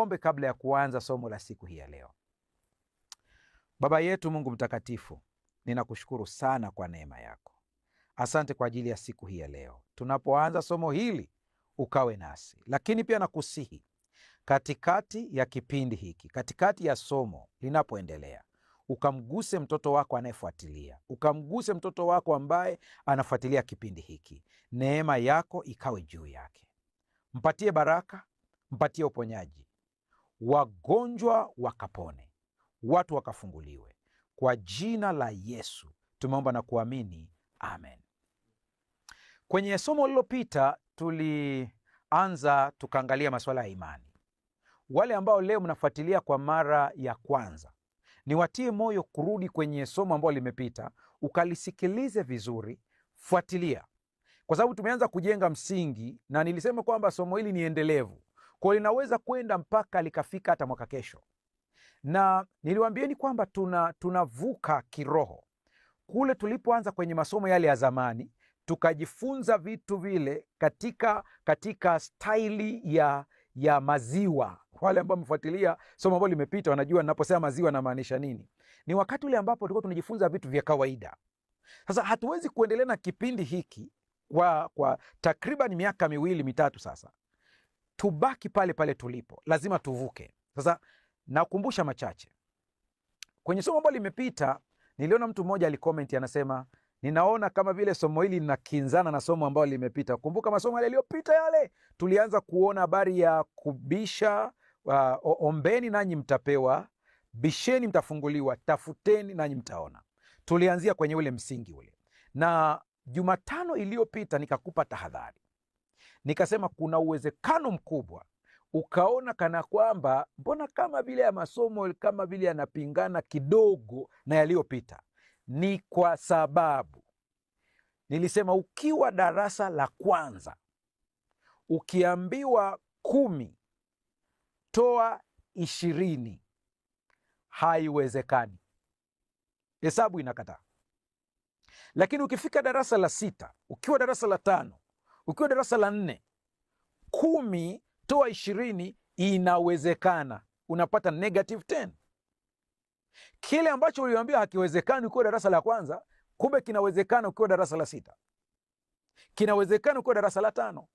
Tuombe kabla ya kuanza somo la siku hii ya leo. Baba yetu Mungu mtakatifu, ninakushukuru sana kwa neema yako. Asante kwa ajili ya siku hii ya leo. Tunapoanza somo hili ukawe nasi, lakini pia nakusihi katikati ya kipindi hiki, katikati ya somo linapoendelea, ukamguse mtoto wako anayefuatilia, ukamguse mtoto wako ambaye anafuatilia kipindi hiki. Neema yako ikawe juu yake. Mpatie baraka, mpatie uponyaji, wagonjwa wakapone, watu wakafunguliwe. Kwa jina la Yesu tumeomba na kuamini, amen. Kwenye somo lililopita tulianza tukaangalia masuala ya imani. Wale ambao leo mnafuatilia kwa mara ya kwanza, niwatie moyo kurudi kwenye somo ambalo limepita, ukalisikilize vizuri, fuatilia, kwa sababu tumeanza kujenga msingi, na nilisema kwamba somo hili ni endelevu, kwa linaweza kwenda mpaka likafika hata mwaka kesho. Na niliwaambieni kwamba tunavuka kiroho. Kule tulipoanza kwenye masomo yale ya zamani, tukajifunza vitu vile katika staili ya maziwa. Wale ambao mfuatilia somo ambalo limepita wanajua ninaposema maziwa namaanisha nini. Ni wakati ule ambapo tulikuwa tunajifunza vitu vya kawaida. Sasa hatuwezi kuendelea na kipindi hiki kwa takriban miaka 2-3 sasa. Tubaki pale pale tulipo, lazima tuvuke. Sasa nakumbusha machache. Kwenye somo ambalo limepita, niliona mtu mmoja alikomenti anasema, ninaona kama vile somo hili linakinzana na somo ambalo limepita. Kumbuka masomo yale yaliyopita yale, tulianza kuona habari ya kubisha, ombeni nanyi mtapewa, bisheni mtafunguliwa, tafuteni nanyi mtaona. Tulianzia kwenye ule msingi ule. Na Jumatano iliyopita nikakupa tahadhari. Nikasema kuna uwezekano mkubwa ukaona kana kwamba mbona kama vile ya masomo kama vile yanapingana kidogo na yaliyopita. Ni kwa sababu nilisema ukiwa darasa la kwanza ukiambiwa 10 toa 20, haiwezekani, hesabu inakataa. Lakini ukifika darasa la 6, ukiwa darasa la 5, ukiwa darasa la 4, 10 toa 20 inawezekana, unapata -10. Kile ambacho uliambia hakiwezekani ukiwa darasa la kwanza, kumbe kinawezekana ukiwa darasa la 6, kinawezekana ukiwa darasa la 5.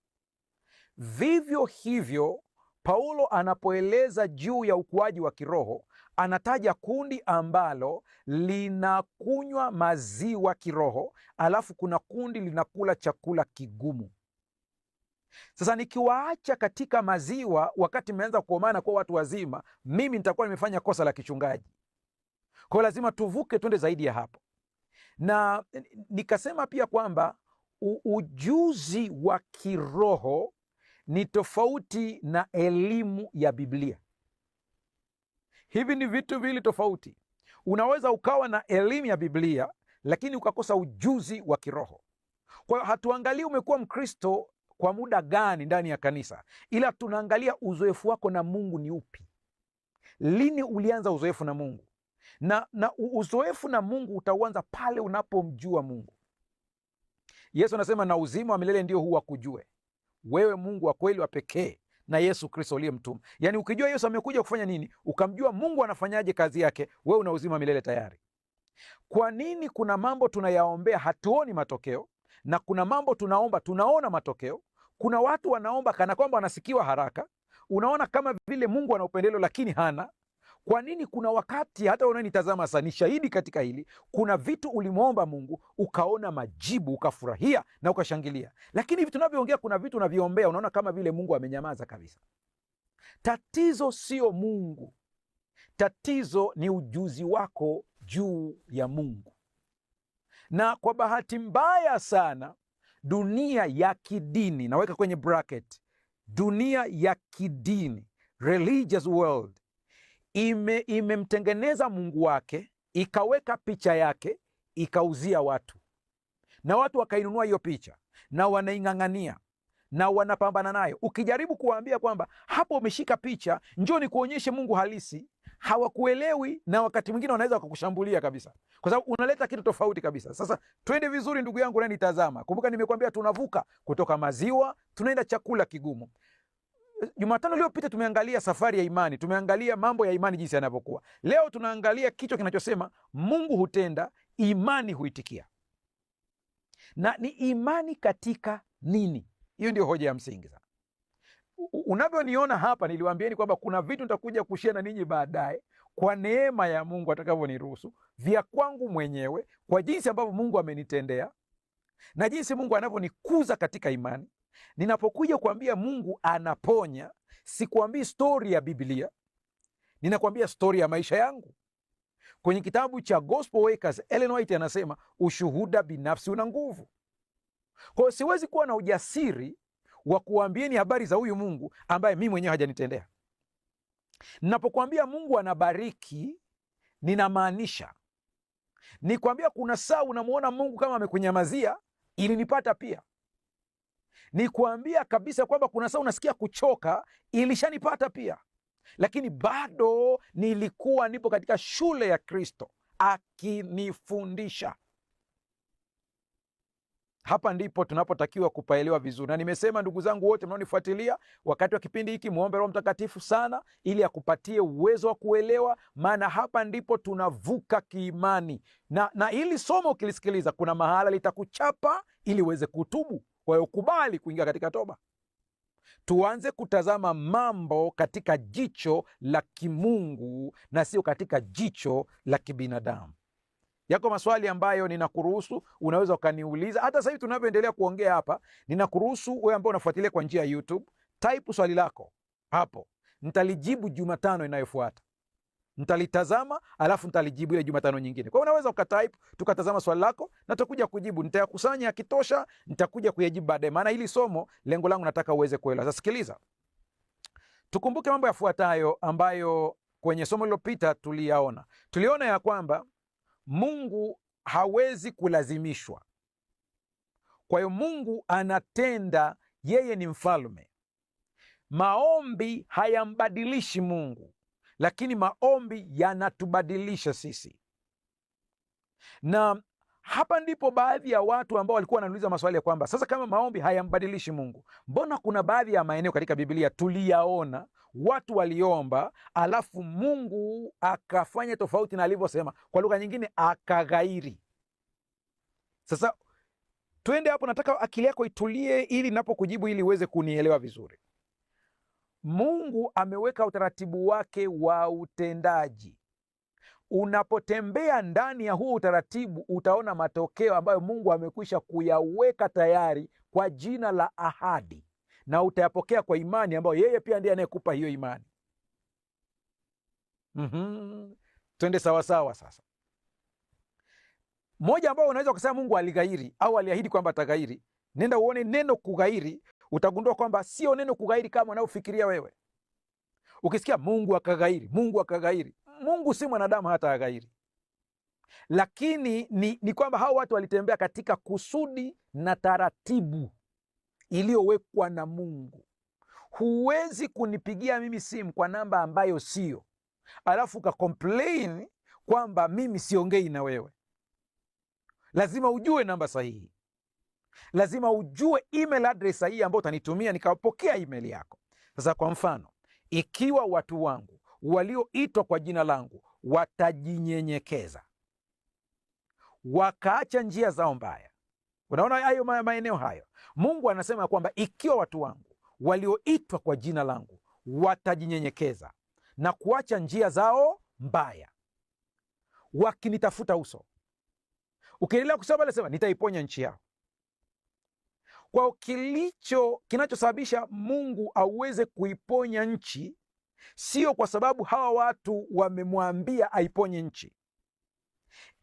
Vivyo hivyo Paulo anapoeleza juu ya ukuaji wa kiroho, anataja kundi ambalo linakunywa maziwa kiroho, alafu kuna kundi linakula chakula kigumu. Sasa nikiwaacha katika maziwa wakati mmeanza kuomana kwa watu wazima, mimi nitakuwa nimefanya kosa la kichungaji. Kwa hiyo lazima tuvuke twende zaidi ya hapo. Na nikasema pia kwamba ujuzi wa kiroho ni tofauti na elimu ya Biblia. Hivi ni vitu vili tofauti. Unaweza ukawa na elimu ya Biblia lakini ukakosa ujuzi wa kiroho. Kwa hiyo hatuangalii umekuwa Mkristo kwa muda gani ndani ya kanisa, ila tunaangalia uzoefu wako na Mungu ni upi. Lini ulianza uzoefu na Mungu? Na uzoefu na Mungu utauanza pale unapomjua Mungu. Yesu anasema na uzima wa milele ndio huu wakujue wewe Mungu wa kweli wa pekee na Yesu Kristo uliyemtuma. Yaani ukijua Yesu amekuja kufanya nini, ukamjua Mungu anafanyaje kazi yake, wewe una uzima wa milele tayari. Kwa nini kuna mambo tunayaombea hatuoni matokeo, na kuna mambo tunaomba tunaona matokeo? Kuna watu wanaomba kana kwamba wanasikiwa haraka, unaona kama vile Mungu ana upendeleo lakini hana. Kwa nini kuna wakati hata unanitazama sasa ni shahidi katika hili, kuna vitu ulimwomba Mungu ukaona majibu, ukafurahia na ukashangilia, lakini hivi tunavyoongea kuna vitu unaviombea unaona kama vile Mungu amenyamaza kabisa. Tatizo sio Mungu, tatizo ni ujuzi wako juu ya Mungu. Na kwa bahati mbaya sana dunia ya kidini, naweka kwenye bracket, dunia ya kidini, religious world, imemtengeneza Mungu wake, ikaweka picha yake, ikauzia watu, na watu wakainunua hiyo picha na wanaing'ang'ania na wanapambana nayo. Ukijaribu kuwaambia kwamba hapo umeshika picha, njoo ni kuonyeshe Mungu halisi, hawakuelewi, na wakati mwingine wanaweza wakakushambulia kabisa, kwa sababu unaleta kitu tofauti kabisa. Sasa twende vizuri ndugu yangu unanitazama, kumbuka nimekuambia tunavuka kutoka maziwa tunaenda chakula kigumu. Jumatano iliyopita tumeangalia safari ya imani, tumeangalia mambo ya imani jinsi yanavyokuwa. Leo tunaangalia kichwa kinachosema Mungu hutenda, imani huitikia. Na ni imani katika nini? Hiyo ndio hoja ya msingi sana. Unavyoniona hapa, niliwaambieni kwamba kuna vitu nitakuja kushare na ninyi baadaye kwa neema ya Mungu atakavyoniruhusu, vya kwangu mwenyewe, kwa jinsi ambavyo Mungu amenitendea na jinsi Mungu anavyonikuza katika imani. Ninapokuja kuambia Mungu anaponya, sikuambii stori ya Biblia, ninakuambia stori ya maisha yangu. Kwenye kitabu cha Gospel Workers, Ellen White anasema ushuhuda binafsi una nguvu. Kwa hiyo siwezi kuwa na ujasiri wa kuambieni habari za huyu Mungu ambaye mimi mwenyewe hajanitendea. Ninapokuambia Mungu anabariki, ninamaanisha nikwambia kuna saa unamuona Mungu kama amekunyamazia, ilinipata pia. Nikwambia kabisa kwamba kuna saa unasikia kuchoka, ilishanipata pia. Lakini bado nilikuwa nipo katika shule ya Kristo akinifundisha. Hapa ndipo tunapotakiwa kupaelewa vizuri, na nimesema ndugu zangu wote mnaonifuatilia wakati wa kipindi hiki, muombe Roho Mtakatifu sana ili akupatie uwezo wa kuelewa, maana hapa ndipo tunavuka kiimani. Na hili somo ukilisikiliza, kuna mahala litakuchapa ili uweze kutubu. Kwa hiyo ukubali kuingia katika toba. Tuanze kutazama mambo katika jicho la kimungu na sio katika jicho la kibinadamu. Yako maswali ambayo ninakuruhusu unaweza ukaniuliza. Hata sasa hivi tunavyoendelea kuongea hapa, ninakuruhusu wewe ambao unafuatilia kwa njia ya YouTube, type swali lako hapo. Nitalijibu Jumatano inayofuata. Nitalitazama alafu nitalijibu ile Jumatano nyingine. Kwa hiyo unaweza ukatype, tukatazama swali lako na tutakuja kujibu. Nitayakusanya yakitosha, nitakuja kuyajibu baadaye. Maana hili somo lengo langu nataka uweze kuelewa. Sasa sikiliza. Tukumbuke mambo yafuatayo ambayo kwenye somo lililopita tuliyaona. Tuliona ya kwamba Mungu hawezi kulazimishwa. Kwa hiyo Mungu anatenda, yeye ni mfalme. Maombi hayambadilishi Mungu, lakini maombi yanatubadilisha sisi. Na hapa ndipo baadhi ya watu ambao walikuwa wananiuliza maswali ya kwamba sasa kama maombi hayambadilishi Mungu, mbona kuna baadhi ya maeneo katika Biblia tuliyaona watu waliomba alafu Mungu akafanya tofauti na alivyosema, kwa lugha nyingine akaghairi. Sasa twende hapo, nataka akili yako itulie ili napokujibu ili uweze kunielewa vizuri. Mungu ameweka utaratibu wake wa utendaji. Unapotembea ndani ya huo utaratibu, utaona matokeo ambayo Mungu amekwisha kuyaweka tayari kwa jina la ahadi, na utayapokea kwa imani ambayo yeye pia ndiye anayekupa hiyo imani. Twende sawasawa. Sasa moja ambao unaweza kusema Mungu alighairi au aliahidi kwamba ataghairi, nenda uone neno kughairi, utagundua kwamba sio neno kughairi kama unavyofikiria wewe. Ukisikia Mungu akaghairi, Mungu akaghairi, Mungu si mwanadamu hata aghairi. Lakini ni kwamba hao watu walitembea katika kusudi na taratibu iliyowekwa na Mungu. Huwezi kunipigia mimi simu kwa namba ambayo sio, alafu ukakomplain kwamba mimi siongei na wewe. Lazima ujue namba sahihi, lazima ujue email address sahihi ambayo utanitumia nikapokea email yako. Sasa kwa mfano, ikiwa watu wangu walioitwa kwa jina langu watajinyenyekeza, wakaacha njia zao mbaya. Unaona hayo maeneo hayo, Mungu anasema kwamba ikiwa watu wangu walioitwa kwa jina langu watajinyenyekeza na kuacha njia zao mbaya, wakinitafuta uso. Ukiendelea kusema anasema nitaiponya nchi yao. Kwa kinachosababisha Mungu aweze kuiponya nchi sio kwa sababu hawa watu wamemwambia aiponye nchi,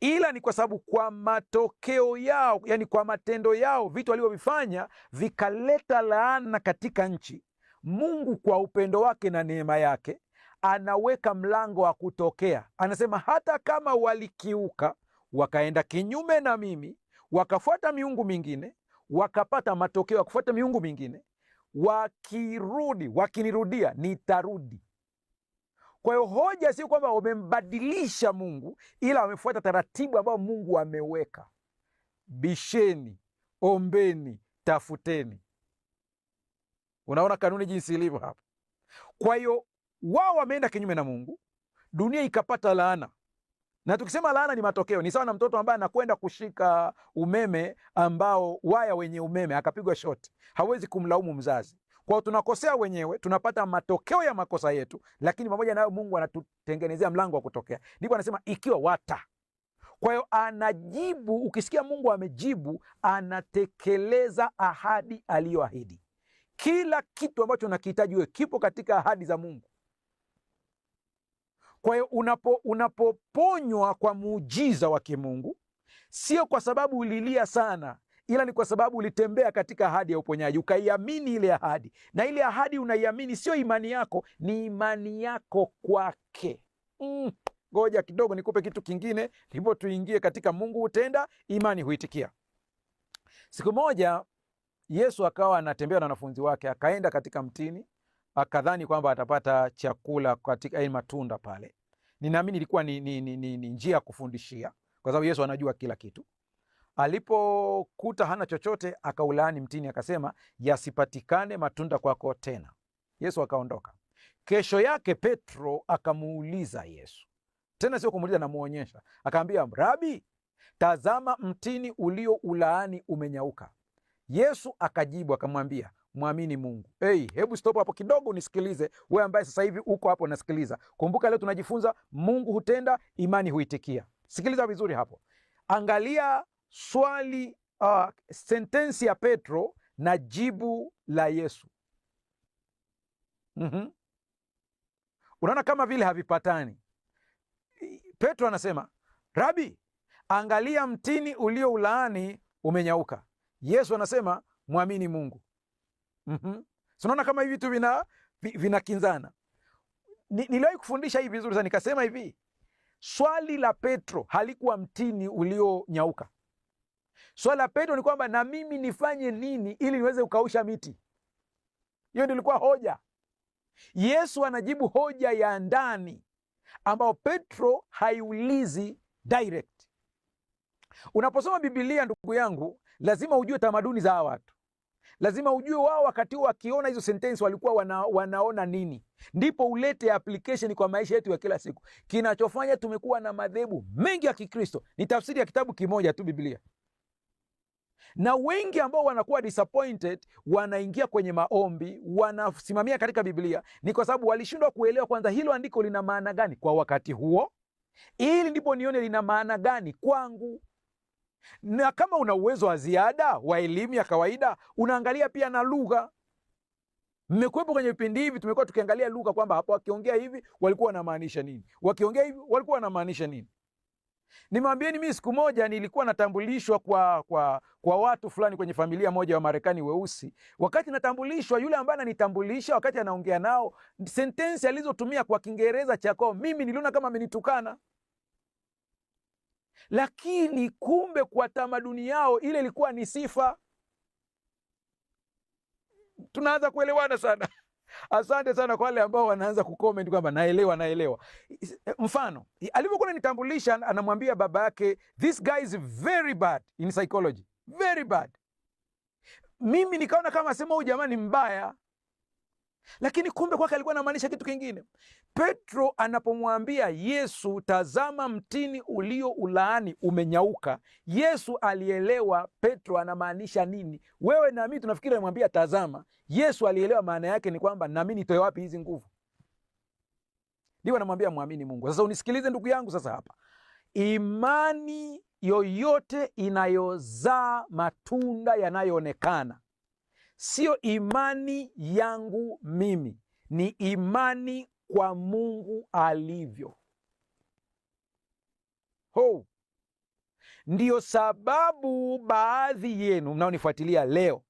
ila ni kwa sababu kwa matokeo yao, yani kwa matendo yao, vitu walivyovifanya vikaleta laana katika nchi. Mungu kwa upendo wake na neema yake anaweka mlango wa kutokea. Anasema hata kama walikiuka, wakaenda kinyume na mimi, wakafuata miungu mingine, wakapata matokeo ya kufuata miungu mingine, wakinirudia nitarudi. Kwa hiyo hoja si kwamba wamembadilisha Mungu, ila wamefuata taratibu ambayo Mungu ameweka. Bisheni, ombeni, tafuteni. Unaona kanuni jinsi ilivyo hapa. Kwa hiyo wao wameenda kinyume na Mungu, dunia ikapata laana. Na tukisema laana ni matokeo, ni sawa na mtoto ambaye anakwenda kushika umeme ambao waya wenye umeme akapigwa shoti. Hawezi kumlaumu mzazi. Kwa hiyo tunakosea wenyewe, tunapata matokeo ya makosa yetu, lakini pamoja nayo Mungu anatutengenezea mlango wa kutokea. Ndipo anasema ikiwa wata. Kwa hiyo anajibu, ukisikia Mungu amejibu, anatekeleza ahadi aliyoahidi. Kila kitu ambacho unakihitaji wewe kipo katika ahadi za Mungu. Kwa hiyo unapoponywa kwa muujiza wa kimungu, sio kwa sababu ulilia sana, ila ni kwa sababu ulitembea katika ahadi ya uponyaji, ukaiamini ile ahadi. Na ile ahadi unaiamini, sio imani yako, ni imani yako kwake. Ngoja kidogo nikupe kitu kingine, ndipo tuingie katika Mungu hutenda, imani huitikia. Siku moja Yesu akawa anatembea na wanafunzi wake, akaenda katika mtini, akadhani kwamba atapata chakula katika matunda pale. Ninaamini ilikuwa ni njia ya kufundishia, kwa sababu Yesu anajua kila kitu. Alipokuta hana chochote, akaulaani mtini, akasema yasipatikane matunda kwako tena. Yesu akaondoka. Kesho yake Petro akamuuliza Yesu, tena sio kumuuliza, namuonyesha, akaambia, Rabi, tazama mtini ulio ulaani umenyauka. Yesu akajibu akamwambia, mwamini Mungu. Hebu stop hapo kidogo nisikilize, wewe ambaye sasa hivi uko hapo nasikiliza. Kumbuka leo tunajifunza Mungu hutenda, imani huitikia. Sikiliza vizuri hapo. Angalia swali, sentensi ya Petro na jibu la Yesu. Unaona kama vile havipatani. Petro anasema, Rabi, angalia mtini ulio ulaani umenyauka. Yesu anasema mwamini Mungu. Unaona kama hivi vitu vinakinzana. Niliwahi kufundisha hivi vizuri sana, nikasema hivi, swali la Petro halikuwa mtini ulionyauka. Swali la Petro ni kwamba na mimi nifanye nini ili niweze kukausha miti? Hiyo ndio ilikuwa hoja. Yesu anajibu hoja ya ndani ambao Petro haiulizi direct. Unaposoma Biblia, ndugu yangu, lazima ujue tamaduni za hawa watu. Lazima ujue wao wakati wakiona hizo sentensi walikuwa wanaona nini, ndipo ulete application kwa maisha yetu ya kila siku. Kinachofanya tumekuwa na madhehebu mengi ya Kikristo ni tafsiri ya kitabu kimoja tu, Biblia. Na wengi ambao wanakuwa disappointed, wanaingia kwenye maombi, wanasimamia katika Biblia, ni kwa sababu walishindwa kuelewa kwanza hilo andiko lina maana gani kwa wakati huo, ili ndipo nione lina maana gani kwangu. Na kama una uwezo wa ziada wa elimu ya kawaida, unaangalia pia na lugha. Mmekuwepo kwenye vipindi hivi, tumekuwa tukiangalia lugha kwamba hapo wakiongea hivi walikuwa wanamaanisha nini, wakiongea hivi walikuwa wanamaanisha nini. Nimwambieni, mimi siku moja nilikuwa natambulishwa kwa watu fulani kwenye familia moja wa Marekani weusi. Wakati natambulishwa, yule ambaye ananitambulisha, wakati anaongea nao, sentensi alizotumia kwa Kiingereza chako, mimi niliona kama amenitukana. Lakini kumbe kwa tamaduni yao ile ilikuwa ni sifa. Tunaanza kuelewana sana. Asante sana kwa wale ambao wanaanza kucomment kwamba naelewa. Mfano, alivyokuwa ananitambulisha, anamwambia baba yake, this guy is very bad in psychology, very bad. Mimi nikaona kama sema huyu jamaa ni mbaya, lakini kumbe kwake alikuwa anamaanisha kitu kingine. Petro anapomwambia Yesu, tazama mtini ulio ulaani umenyauka, Yesu alielewa Petro anamaanisha nini. Wewe na mimi tunafikiri anamwambia tazama. Yesu alielewa maana yake ni kwamba na mimi nitoe wapi hizi nguvu? Ndio anamwambia mwamini Mungu. Sasa unisikilize ndugu yangu, sasa hapa, imani yoyote inayozaa matunda yanayoonekana sio imani yangu mimi, ni imani kwa Mungu alivyo. Ndiyo sababu baadhi yenu mnaonifuatilia leo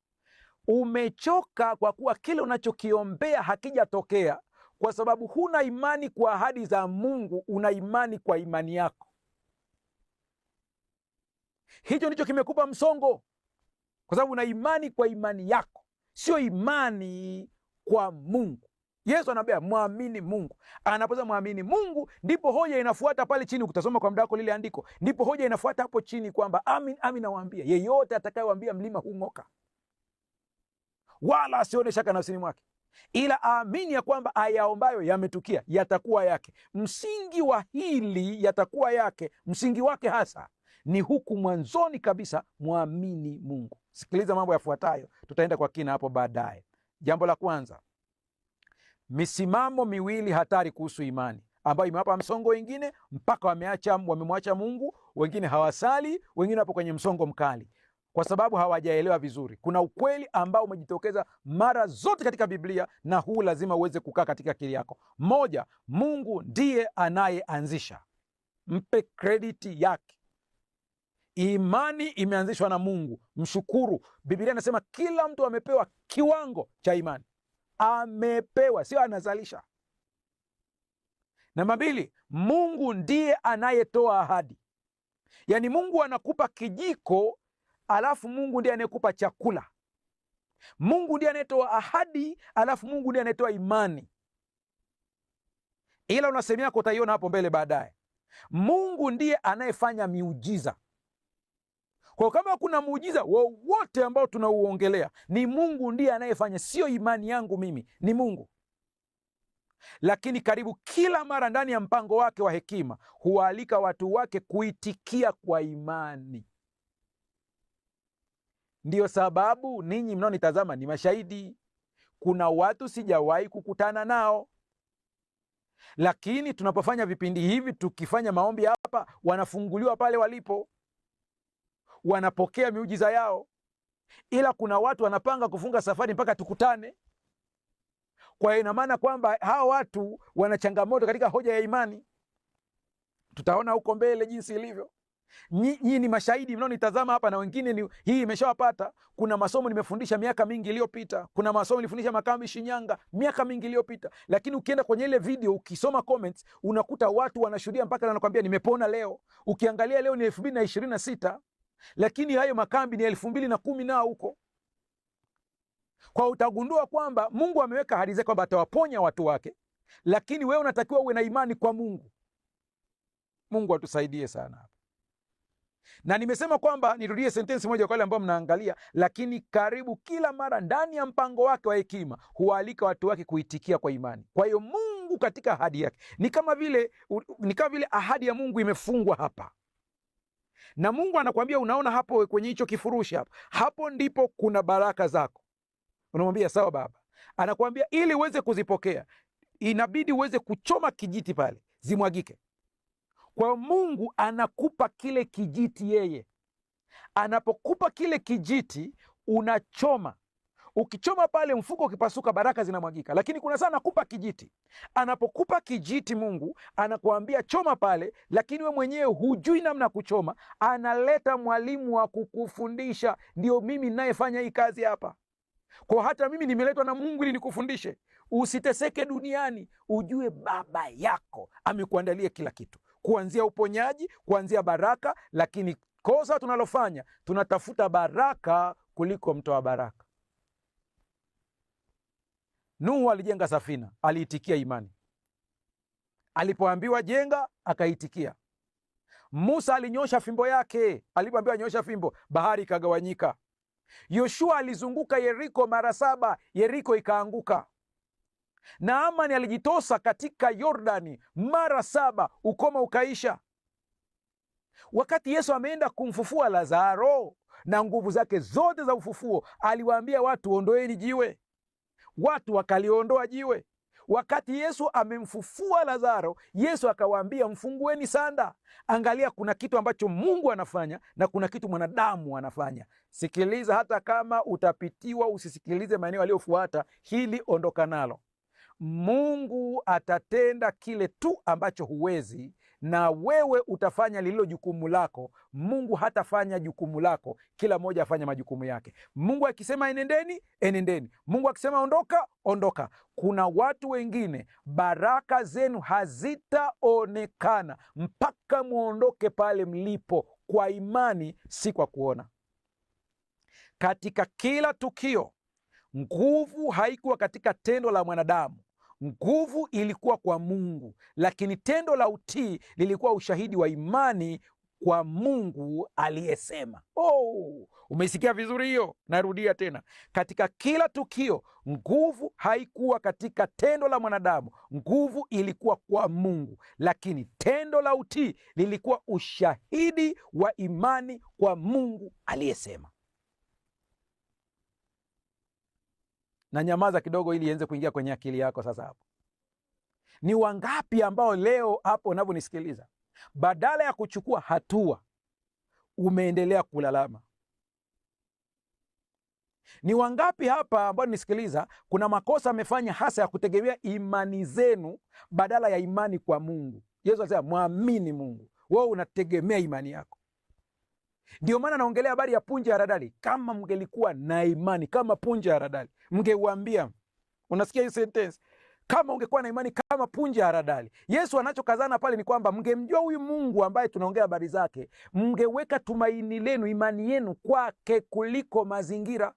umechoka kwa kuwa kile unachokiombea hakijatokea, kwa sababu huna imani kwa ahadi za Mungu, una imani kwa imani yako. Hicho ndicho kimekupa msongo, kwa sababu una imani kwa imani yako, sio imani kwa Mungu. Yesu anambia mwamini Mungu. Anaposema mwamini Mungu, ndipo hoja inafuata pale chini. Utasoma kwa muda wako lile andiko, ndipo hoja inafuata hapo chini kwamba amin, amin nawaambia, yeyote atakayewaambia mlima huu ng'oka. wala asione shaka nafsini mwake, ila aamini ya kwamba ayaombayo yametukia, yatakuwa yake. Msingi wa hili yatakuwa yake, msingi wake hasa ni huku mwanzoni kabisa, mwamini Mungu. Sikiliza mambo yafuatayo, tutaenda kwa kina hapo baadaye. Jambo la kwanza, misimamo miwili hatari kuhusu imani ambayo imewapa msongo wengine mpaka wamemwacha Mungu. Wengine hawasali, wengine wapo kwenye msongo mkali kwa sababu hawajaelewa vizuri. Kuna ukweli ambao umejitokeza mara zote katika Biblia, na huu lazima uweze kukaa katika akili yako. Moja, Mungu ndiye anayeanzisha. Mpe krediti yake. Imani imeanzishwa na Mungu, mshukuru. Biblia inasema kila mtu amepewa kiwango cha imani. Amepewa, sio anazalisha. Namba mbili, Mungu ndiye anayetoa ahadi. Yaani Mungu anakupa kijiko, alafu Mungu ndiye anayekupa chakula. Mungu ndiye anayetoa ahadi, alafu Mungu ndiye anayetoa imani. Ila unasemea yako utaiona hapo mbele baadaye. Mungu ndiye anayefanya miujiza. Kwa kama kuna muujiza wowote ambao tunauongelea, ni Mungu ndiye anayefanya, sio imani yangu mimi, ni Mungu. Lakini karibu kila mara ndani ya mpango wake wa hekima huwaalika watu wake kuitikia kwa imani. Ndiyo sababu ninyi mnaonitazama ni mashahidi. Kuna watu sijawahi kukutana nao, lakini tunapofanya vipindi hivi, tukifanya maombi hapa, wanafunguliwa pale walipo, wanapokea miujiza yao. Ila kuna watu wanapanga kufunga safari mpaka tukutane. Kwa hiyo ina maana kwamba hawa watu wana changamoto katika hoja ya imani. Tutaona huko mbele jinsi ilivyo. Nyinyi ni mashahidi mnaonitazama hapa, na wengine hii imeshawapata. Kuna masomo nimefundisha miaka mingi iliyopita. Kuna masomo nilifundisha Makambi Shinyanga miaka mingi iliyopita. Lakini ukienda kwenye ile video, ukisoma comments, unakuta watu wanashuhudia mpaka wanakuambia nimepona leo. Ukiangalia leo ni 2026, lakini hayo makambi ni 2010 nao huko. Kwa utagundua kwamba Mungu ameweka ahadi zake kwamba atawaponya watu wake, lakini wewe unatakiwa uwe na imani kwa Mungu. Mungu atusaidie sana hapa. Na nimesema kwamba, nirudie sentensi moja kwa wale ambao mnaangalia, lakini karibu kila mara ndani ya mpango wake wa hekima hualika watu wake kuitikia kwa imani. Kwa hiyo Mungu katika ahadi yake ni kama vile ahadi ya Mungu imefungwa hapa. Na Mungu anakuambia, unaona hapo kwenye hicho kifurushi hapo ndipo kuna baraka zako. Unamwambia sawa Baba. Anakuambia ili uweze kuzipokea inabidi uweze kuchoma kijiti pale zimwagike. Kwa Mungu anakupa kile kijiti yeye. Anapokupa kile kijiti unachoma. Ukichoma pale mfuko ukipasuka, baraka zinamwagika. Lakini kuna sana anakupa kijiti. Anapokupa kijiti Mungu anakuambia choma pale, lakini we mwenyewe hujui namna kuchoma. Analeta mwalimu wa kukufundisha. Ndio mimi ninayefanya hii kazi hapa. Kwa hata mimi nimeletwa na Mungu ili nikufundishe. Usiteseke duniani, ujue baba yako amekuandalia kila kitu, kuanzia uponyaji, kuanzia baraka. Lakini kosa tunalofanya, tunatafuta baraka kuliko mtoa baraka. Nuhu alijenga safina, aliitikia imani. Alipoambiwa jenga, akaitikia. Musa alinyosha fimbo yake, alipoambiwa nyosha fimbo, bahari ikagawanyika. Yoshua alizunguka Yeriko mara 7, Yeriko ikaanguka. Naamani alijitosa katika Yordani mara 7, ukoma ukaisha. Wakati Yesu ameenda kumfufua Lazaro na nguvu zake zote za ufufuo, aliwaambia watu ondoeni jiwe. Watu wakaliondoa jiwe. Wakati Yesu amemfufua Lazaro, Yesu akawaambia mfungueni sanda. Angalia, kuna kitu ambacho Mungu anafanya na kuna kitu mwanadamu anafanya. Sikiliza, hata kama utapitiwa, usisikilize maeneo aliyofuata. Hili ondoka nalo. Mungu atatenda kile tu ambacho huwezi, na wewe utafanya lililo jukumu lako. Mungu hatafanya jukumu lako, kila mmoja afanya majukumu yake. Mungu akisema enendeni, enendeni. Mungu akisema ondoka, ondoka. Kuna watu wengine baraka zenu hazitaonekana mpaka muondoke pale mlipo kwa imani, si kwa kuona. Katika kila tukio, nguvu haikuwa katika tendo la mwanadamu. Nguvu ilikuwa kwa Mungu, lakini tendo la utii lilikuwa ushahidi wa imani kwa Mungu aliyesema. Umeisikia vizuri hiyo? Narudia tena, katika kila tukio nguvu haikuwa katika tendo la mwanadamu, nguvu ilikuwa kwa Mungu, lakini tendo la utii lilikuwa ushahidi wa imani kwa Mungu aliyesema. Na nyamaza kidogo ili ianze kuingia kwenye akili yako sasa. Hapo ni wangapi ambao leo hapo unavyonisikiliza, badala ya kuchukua hatua umeendelea kulalama? Ni wangapi hapa ambao nisikiliza, kuna makosa amefanya hasa ya kutegemea imani zenu badala ya imani kwa Mungu? Yesu alisema mwamini Mungu, wewe unategemea imani yako. Ndio maana naongelea habari ya punje ya haradali. Kama mngelikuwa na imani kama punje ya haradali, mngeuambia, unasikia hii sentence, kama ungekuwa na imani kama punje ya haradali. Yesu anachokazana pale ni kwamba mngemjua huyu Mungu ambaye tunaongea habari zake, mngeweka tumaini lenu, imani yenu kwake kuliko mazingira.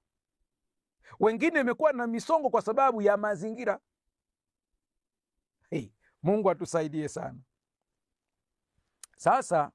Wengine imekuwa na misongo kwa sababu ya mazingira. Mungu atusaidie sana. Sasa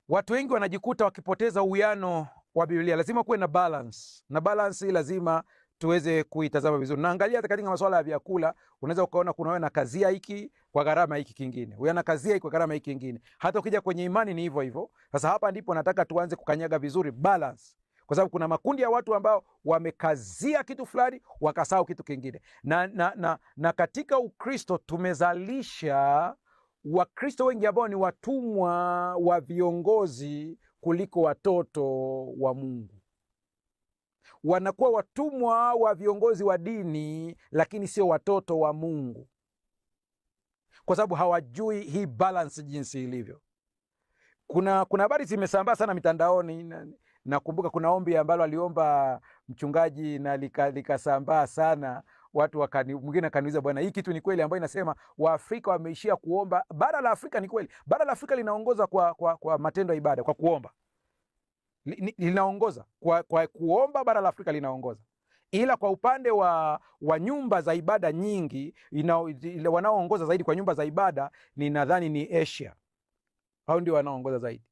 watu wengi wanajikuta wakipoteza uwiano wa Biblia. Lazima kuwe na balance, na balance hii lazima tuweze kuitazama vizuri. Naangalia katika masuala ya vyakula, unaweza ukaona kuna wewe na kazia hiki kwa gharama hiki kingine, wewe na kazia hiki kwa gharama hiki kingine. Hata ukija kwenye imani ni hivyo hivyo. Sasa hapa ndipo nataka tuanze kukanyaga vizuri balance, kwa sababu kuna makundi ya watu ambao wamekazia kitu fulani wakasahau kitu kingine. Na katika Ukristo tumezalisha Wakristo wengi ambao ni watumwa wa viongozi kuliko watoto wa Mungu. Wanakuwa watumwa wa viongozi wa dini, lakini sio watoto wa Mungu, kwa sababu hawajui hii balance jinsi ilivyo. Kuna habari zimesambaa sana mitandaoni. Nakumbuka kuna ombi ambalo aliomba mchungaji na likasambaa sana. Watu mwingine akaniuliza, bwana, hii kitu ni kweli ambayo inasema Waafrika wameishia kuomba? Bara la Afrika ni kweli. Bara la Afrika linaongoza kwa matendo ya ibada, kwa kuomba. Linaongoza kwa kuomba, bara la Afrika linaongoza. Ila kwa upande wa nyumba za ibada nyingi, wanaoongoza zaidi kwa nyumba za ibada ni nadhani ni Asia. Hao ndio wanaoongoza zaidi.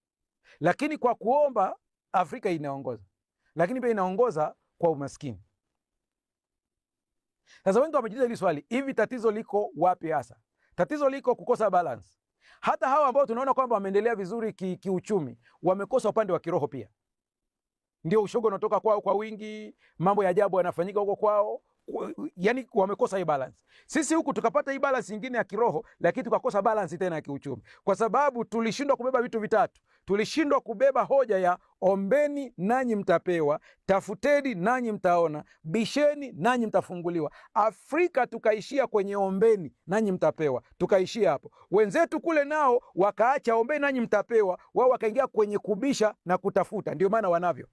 Lakini kwa kuomba Afrika inaongoza, lakini pia inaongoza kwa umaskini. Sasa wengi wamejiuliza hili swali, hivi tatizo liko wapi hasa? Tatizo liko kukosa balance. Hata hawa ambao tunaona kwamba wameendelea vizuri kiuchumi, wamekosa upande wa kiroho pia. Ndio ushoga unatoka kwao kwa wingi, mambo ya ajabu yanafanyika huko kwao, yani wamekosa hii balance. Sisi huku tukapata hii balance nyingine ya kiroho, lakini tukakosa balance tena ya kiuchumi, kwa sababu tulishindwa kubeba vitu vitatu. Tulishindwa kubeba hoja ya ombeni nanyi mtapewa, tafuteni nanyi mtaona, bisheni nanyi mtafunguliwa. Afrika tukaishia kwenye ombeni nanyi mtapewa, tukaishia hapo. Wenzetu kule nao wakaacha ombeni nanyi mtapewa, wao wakaingia kwenye kubisha na kutafuta. Ndio maana wanavyo.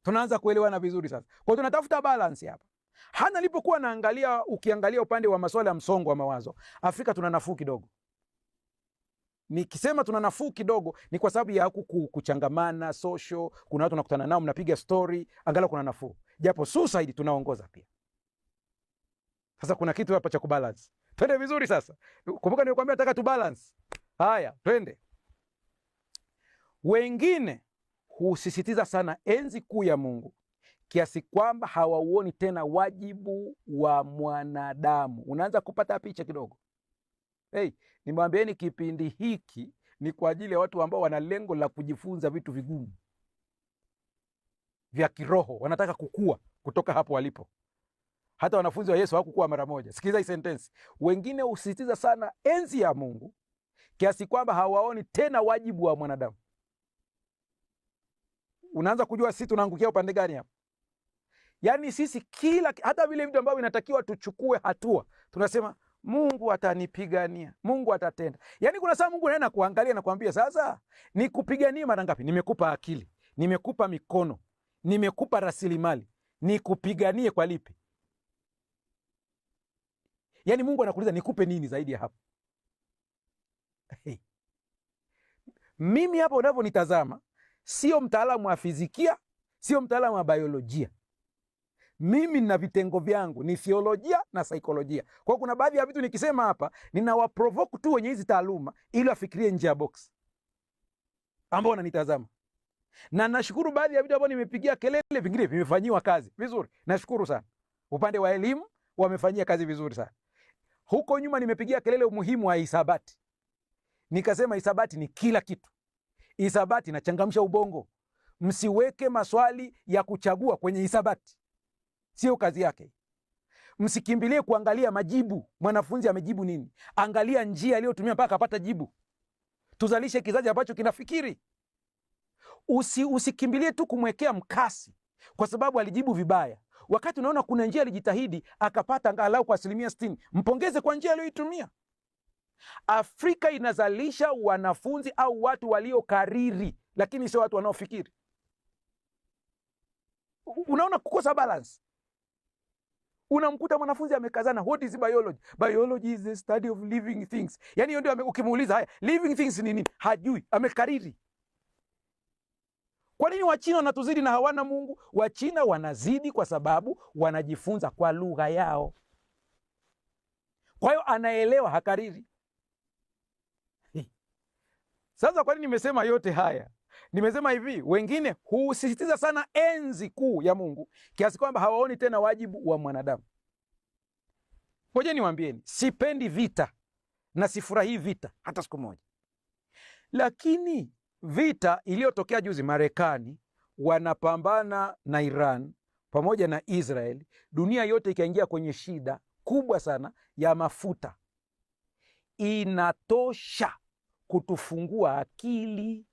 Tunaanza kuelewana vizuri sasa. Kwa tunatafuta balance hapa. Hana nilipokuwa naangalia, ukiangalia upande wa masuala ya msongo wa mawazo, Afrika tuna nafuu kidogo. Nikisema tuna nafuu kidogo ni kwa sababu ya huku kuchangamana social, kuna watu nakutana nao mnapiga story, angalau kuna nafuu. Japo suicide tunaongoza pia. Sasa kuna kitu hapa cha kubalance. Twende vizuri sasa. Kumbuka nilikwambia nataka tu balance. Haya, twende. Wengine husisitiza sana enzi kuu ya Mungu kiasi kwamba hawauoni tena wajibu wa mwanadamu. Unaanza kupata picha kidogo. Nimwambieni kipindi hiki ni kwa ajili ya watu ambao wana lengo la kujifunza vitu vigumu vya kiroho, wanataka kukua kutoka hapo walipo. Hata wanafunzi wa Yesu hawakukua mara moja. Sikiliza hii sentence. Wengine husisitiza sana enzi ya Mungu kiasi kwamba hawaoni tena wajibu wa mwanadamu. Unaanza kujua sisi tunaangukia upande gani hapa? Yaani sisi hata vile vitu ambavyo inatakiwa tuchukue hatua, tunasema Mungu atanipigania, Mungu atatenda. Yaani kuna saa Mungu anaenda kuangalia na kuambia, sasa nikupiganie mara ngapi? Nimekupa akili, nimekupa mikono, nimekupa rasilimali, nikupiganie kwa lipi? Yaani Mungu anakuuliza nikupe nini zaidi ya hapo? Mimi hapo unavyonitazama, sio mtaalamu wa fizikia, sio mtaalamu wa biolojia. Mimi nina vitengo vyangu, ni theolojia na saikolojia. Kwa hiyo kuna baadhi ya vitu nikisema hapa ninawaprovoke tu wenye hizi taaluma ili wafikirie nje ya box ambao wananitazama, na nashukuru baadhi ya vitu ambavyo nimepigia kelele, vingine vimefanyiwa kazi vizuri. Nashukuru sana, upande wa elimu wamefanyia kazi vizuri sana. Huko nyuma nimepigia kelele umuhimu wa hisabati, nikasema hisabati ni kila kitu. Hisabati inachangamsha ubongo. Msiweke maswali ya kuchagua kwenye hisabati, sio kazi yake. Msikimbilie kuangalia majibu, mwanafunzi amejibu nini. Angalia njia aliyotumia mpaka apata jibu. Tuzalishe kizazi ambacho kinafikiri. Usikimbilie tu kumwekea mkasi kwa sababu alijibu vibaya. Wakati unaona kuna njia alijitahidi akapata angalau kwa 60%, mpongeze kwa njia aliyoitumia. Afrika inazalisha wanafunzi au watu waliokariri, lakini sio watu wanaofikiri. Unaona kukosa balance. Unamkuta mwanafunzi amekazana, what is biology? Biology is the study of living things. Yani hiyo ndio ukimuuliza, haya living things ni nini? Hajui, amekariri. Kwa nini Wachina wanatuzidi na hawana Mungu? Wachina wanazidi kwa sababu wanajifunza kwa lugha yao. Kwa hiyo anaelewa, hakariri. Sasa kwa nini nimesema yote haya? Nimesema hivi, wengine husisitiza sana enzi kuu ya Mungu kiasi kwamba hawaoni tena wajibu wa mwanadamu. Ngoja niwaambieni, sipendi vita na sifurahii vita hata siku moja. Lakini vita iliyotokea juzi, Marekani wanapambana na Iran pamoja na Israel, dunia yote ikaingia kwenye shida kubwa sana ya mafuta, inatosha kutufungua akili.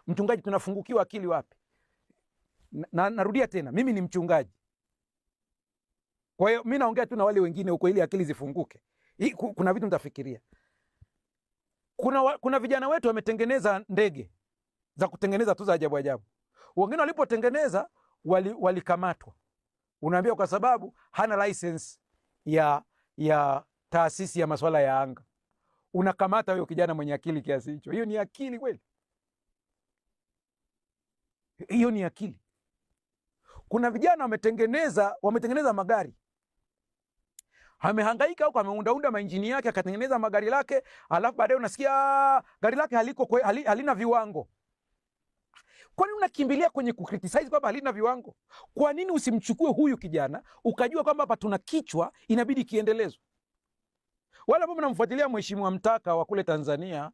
Mchungaji, tunafungukiwa akili wapi? Narudia tena, mimi ni mchungaji. Kwa hiyo mimi naongea tu na wale wengine huko ili akili zifunguke. Kuna vitu nitafikiria. Kuna vijana wetu wametengeneza ndege za kutengeneza tu za ajabu ajabu. Wengine walipotengeneza walikamatwa. Unaambia kwa sababu hana license ya taasisi ya masuala ya anga. Unakamata huyo kijana mwenye akili kiasi hicho. Hiyo ni akili kweli? Hiyo ni akili? Kuna vijana wametengeneza magari. Amehangaika huko, ameundaunda mainjini yake, akatengeneza magari lake, alafu baadaye unasikia gari lake halina viwango. Kwa nini unakimbilia kwenye kukriticize kwamba halina viwango? Kwa nini usimchukue huyu kijana ukajua kwamba hapa tuna kichwa inabidi kiendelezwe? Wala ambao mnamfuatilia Mheshimiwa Mtaka wa kule Tanzania,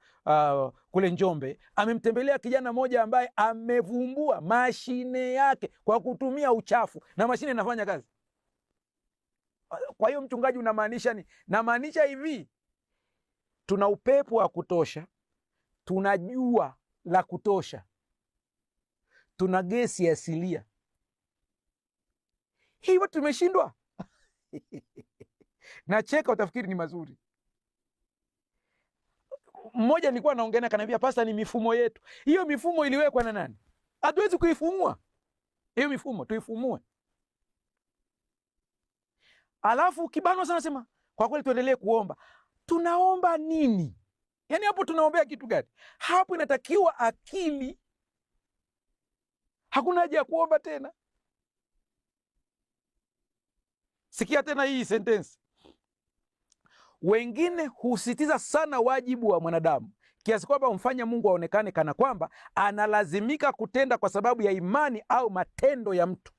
kule Njombe, amemtembelea kijana mmoja ambaye amevumbua mashine yake kwa kutumia uchafu na mashine inafanya kazi. Kwa hiyo mchungaji, unamaanisha ni? Namaanisha hivi, tuna upepo wa kutosha, tuna jua la kutosha, tuna gesi asilia. Hivyo tumeshindwa. Nacheka, utafikiri ni mazuri. Mmoja nilikuwa naongea naye, akaniambia, pasta, ni mifumo yetu. Hiyo mifumo iliwekwa na nani? Hatuwezi kuifumua hiyo mifumo, tuifumue. Alafu kibanwa sana sema, kwa kweli tuendelee kuomba. Tunaomba nini? Yaani hapo tunaombea kitu gani? Hapo inatakiwa akili. Hakuna haja ya kuomba tena. Sikia tena hii sentensi. Wengine husitiza sana wajibu wa mwanadamu kiasi kwamba umfanya Mungu aonekane kana kwamba analazimika kutenda kwa sababu ya imani au matendo ya mtu.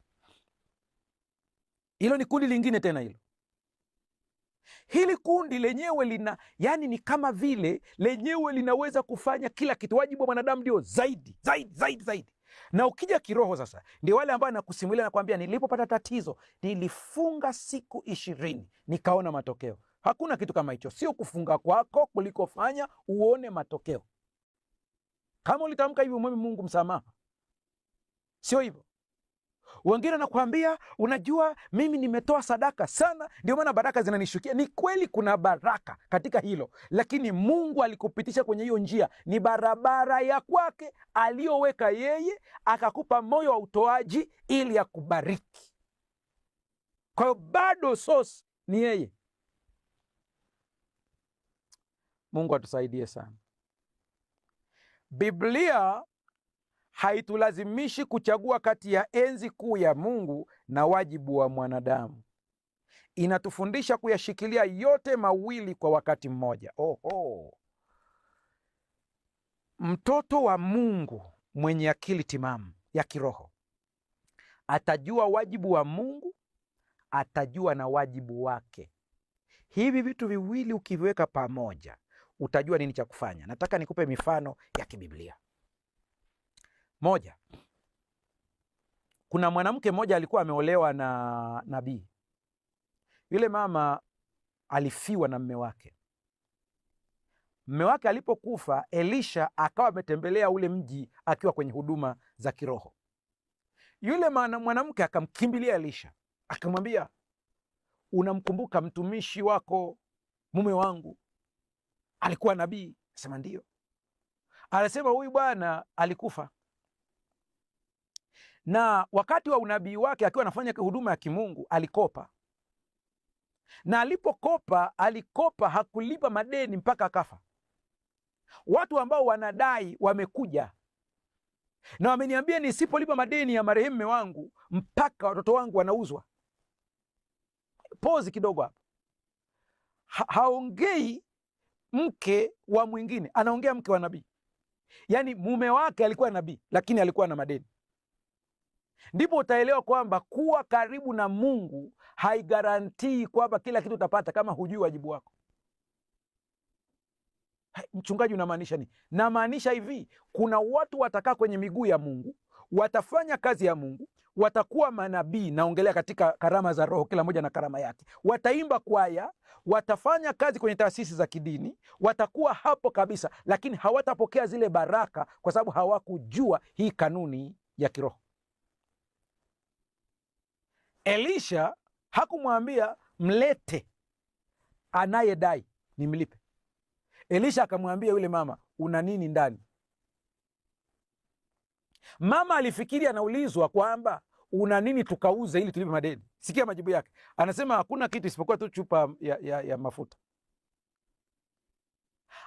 Hilo ni kundi lingine tena hilo. Hili kundi lenyewe ni kama vile lenyewe linaweza kufanya kila kitu. Wajibu wa mwanadamu ndio zaidi. Na ukija kiroho sasa, ndio wale ambao nakusimulia na kwambia, nilipopata tatizo nilifunga siku 20 nikaona matokeo. Hakuna kitu kama hicho. Sio kufunga kwako kulikofanya uone matokeo. Kama ulitamka hivi, umwombe Mungu msamaha. Sio hivyo. Wengine nakwambia, unajua mimi nimetoa sadaka sana, ndio maana baraka zinanishukia. Ni kweli kuna baraka katika hilo, lakini Mungu alikupitisha kwenye hiyo njia. Ni barabara ya kwake aliyoweka yeye, akakupa moyo wa utoaji ili akubariki. Kwa hiyo bado source ni yeye. Mungu atusaidie sana. Biblia haitulazimishi kuchagua kati ya enzi kuu ya Mungu na wajibu wa mwanadamu. Inatufundisha kuyashikilia yote mawili kwa wakati mmoja. Mtoto wa Mungu mwenye akili timamu ya kiroho atajua wajibu wa Mungu, atajua na wajibu wake. Hivi vitu viwili ukiviweka pamoja, utajua nini cha kufanya. Nataka nikupe mifano ya kibiblia. Moja, kuna mwanamke mmoja alikuwa ameolewa na nabii. Yule mama alifiwa na mme wake. Mme wake alipokufa, Elisha akawa ametembelea ule mji akiwa kwenye huduma za kiroho. Yule mwanamke akamkimbilia Elisha, akamwambia, unamkumbuka mtumishi wako mume wangu alikuwa nabii? Sema ndio. Anasema huyu bwana alikufa, na wakati wa unabii wake akiwa anafanya huduma ya kimungu alikopa, na alipokopa alikopa hakulipa madeni mpaka akafa. Watu ambao wanadai wamekuja na wameniambia nisipolipa madeni ya marehemu mume wangu mpaka watoto wangu wanauzwa. Pause kidogo hapa. Haongei mke wa mwingine, anaongea mke wa nabii. Yaani mume wake alikuwa nabii lakini alikuwa na madeni. Ndipo utaelewa kwamba kuwa karibu na Mungu haigarantii kwamba kila kitu utapata kama hujui wajibu wako. Mchungaji, unamaanisha nini? Namaanisha hivi, kuna watu watakaa kwenye miguu ya Mungu, watafanya kazi ya Mungu, watakuwa manabii, naongelea katika karama za Roho, kila moja na karama yake, wataimba kwaya, watafanya kazi kwenye taasisi za kidini, watakuwa hapo kabisa, lakini hawatapokea zile baraka kwa sababu hawakujua hii kanuni ya kiroho. Elisha hakumwambia mlete anayedai nimlipe. Elisha akamwambia yule mama, una nini ndani? Mama alifikiri anaulizwa kwamba una nini tukauze ili tulipe madeni. Sikia majibu yake. Anasema hakuna kitu isipokuwa tu chupa ya mafuta.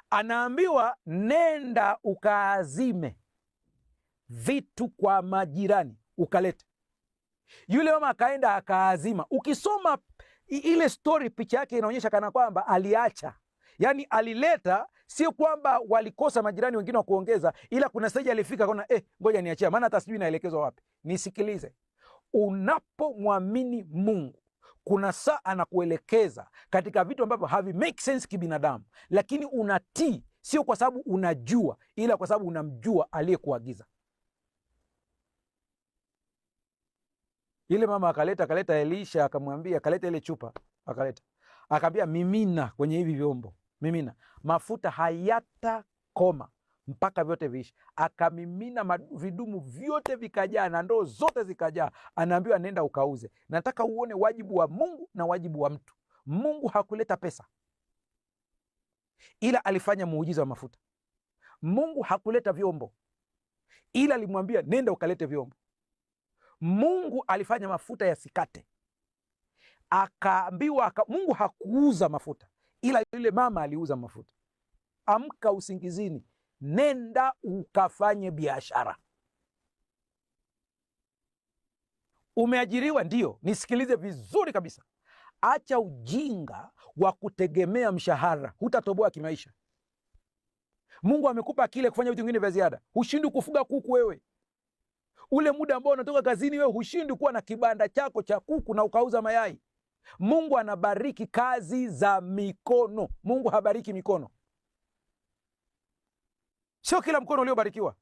Anaambiwa nenda ukaazime vitu kwa majirani ukalete. Yule mama akaenda akaazima. Ukisoma ile story, picha yake inaonyesha kana kwamba aliacha. Yaani alileta, sio kwamba walikosa majirani wengine wa kuongeza, ila kuna stage alifika akaona ngoja niachia, maana hata sijui naelekezwa wapi. Nisikilize. Unapomwamini Mungu, kuna saa anakuelekeza katika vitu ambavyo havi make sense kibinadamu, lakini unatii, sio kwa sababu unajua, ila kwa sababu unamjua aliyekuagiza. Ile mama akaleta Elisha, akamwambia, akaleta ile chupa, akamwambia mimina kwenye hivi vyombo, mimina mafuta, hayatakoma mpaka vyote viishi. Akamimina, vidumu vyote vikajaa na ndoo zote zikajaa. Anaambiwa nenda ukauze. Nataka uone wajibu wa Mungu na wajibu wa mtu. Mungu hakuleta pesa, ila alifanya muujiza wa mafuta. Mungu hakuleta vyombo, ila alimwambia nenda ukalete vyombo. Mungu alifanya mafuta yasikate, akaambiwa. Mungu hakuuza mafuta, ila yule mama aliuza mafuta. Amka usingizini, nenda ukafanye biashara. Umeajiriwa? Ndio. Nisikilize vizuri kabisa. Acha ujinga wa kutegemea mshahara, hutatoboa kimaisha. Mungu amekupa kile kufanya vitu vingine vya ziada. Hushindi kufuga kuku wewe. Ule muda ambao unatoka kazini wewe hushindi kuwa na kibanda chako cha kuku na ukauza mayai. Mungu anabariki kazi za mikono. Mungu habariki mikono. Sio kila mkono uliobarikiwa.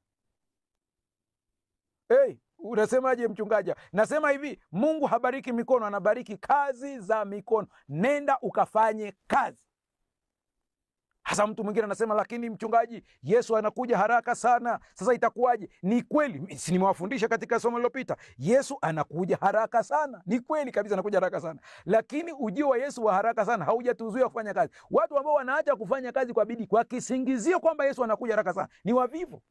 Unasemaje mchungaji? Nasema hivi, Mungu habariki mikono, anabariki kazi za mikono. Nenda ukafanye kazi. Hasa mtu mwingine anasema, lakini mchungaji, Yesu anakuja haraka sana, sasa itakuwaje? Ni kweli, si nimewafundisha katika somo lililopita, Yesu anakuja haraka sana. Ni kweli kabisa, anakuja haraka sana, lakini ujio wa Yesu wa haraka sana haujatuzuia kufanya kazi. Watu ambao wanaacha kufanya kazi kwa bidii kwa kisingizio kwamba Yesu anakuja haraka sana ni wavivu.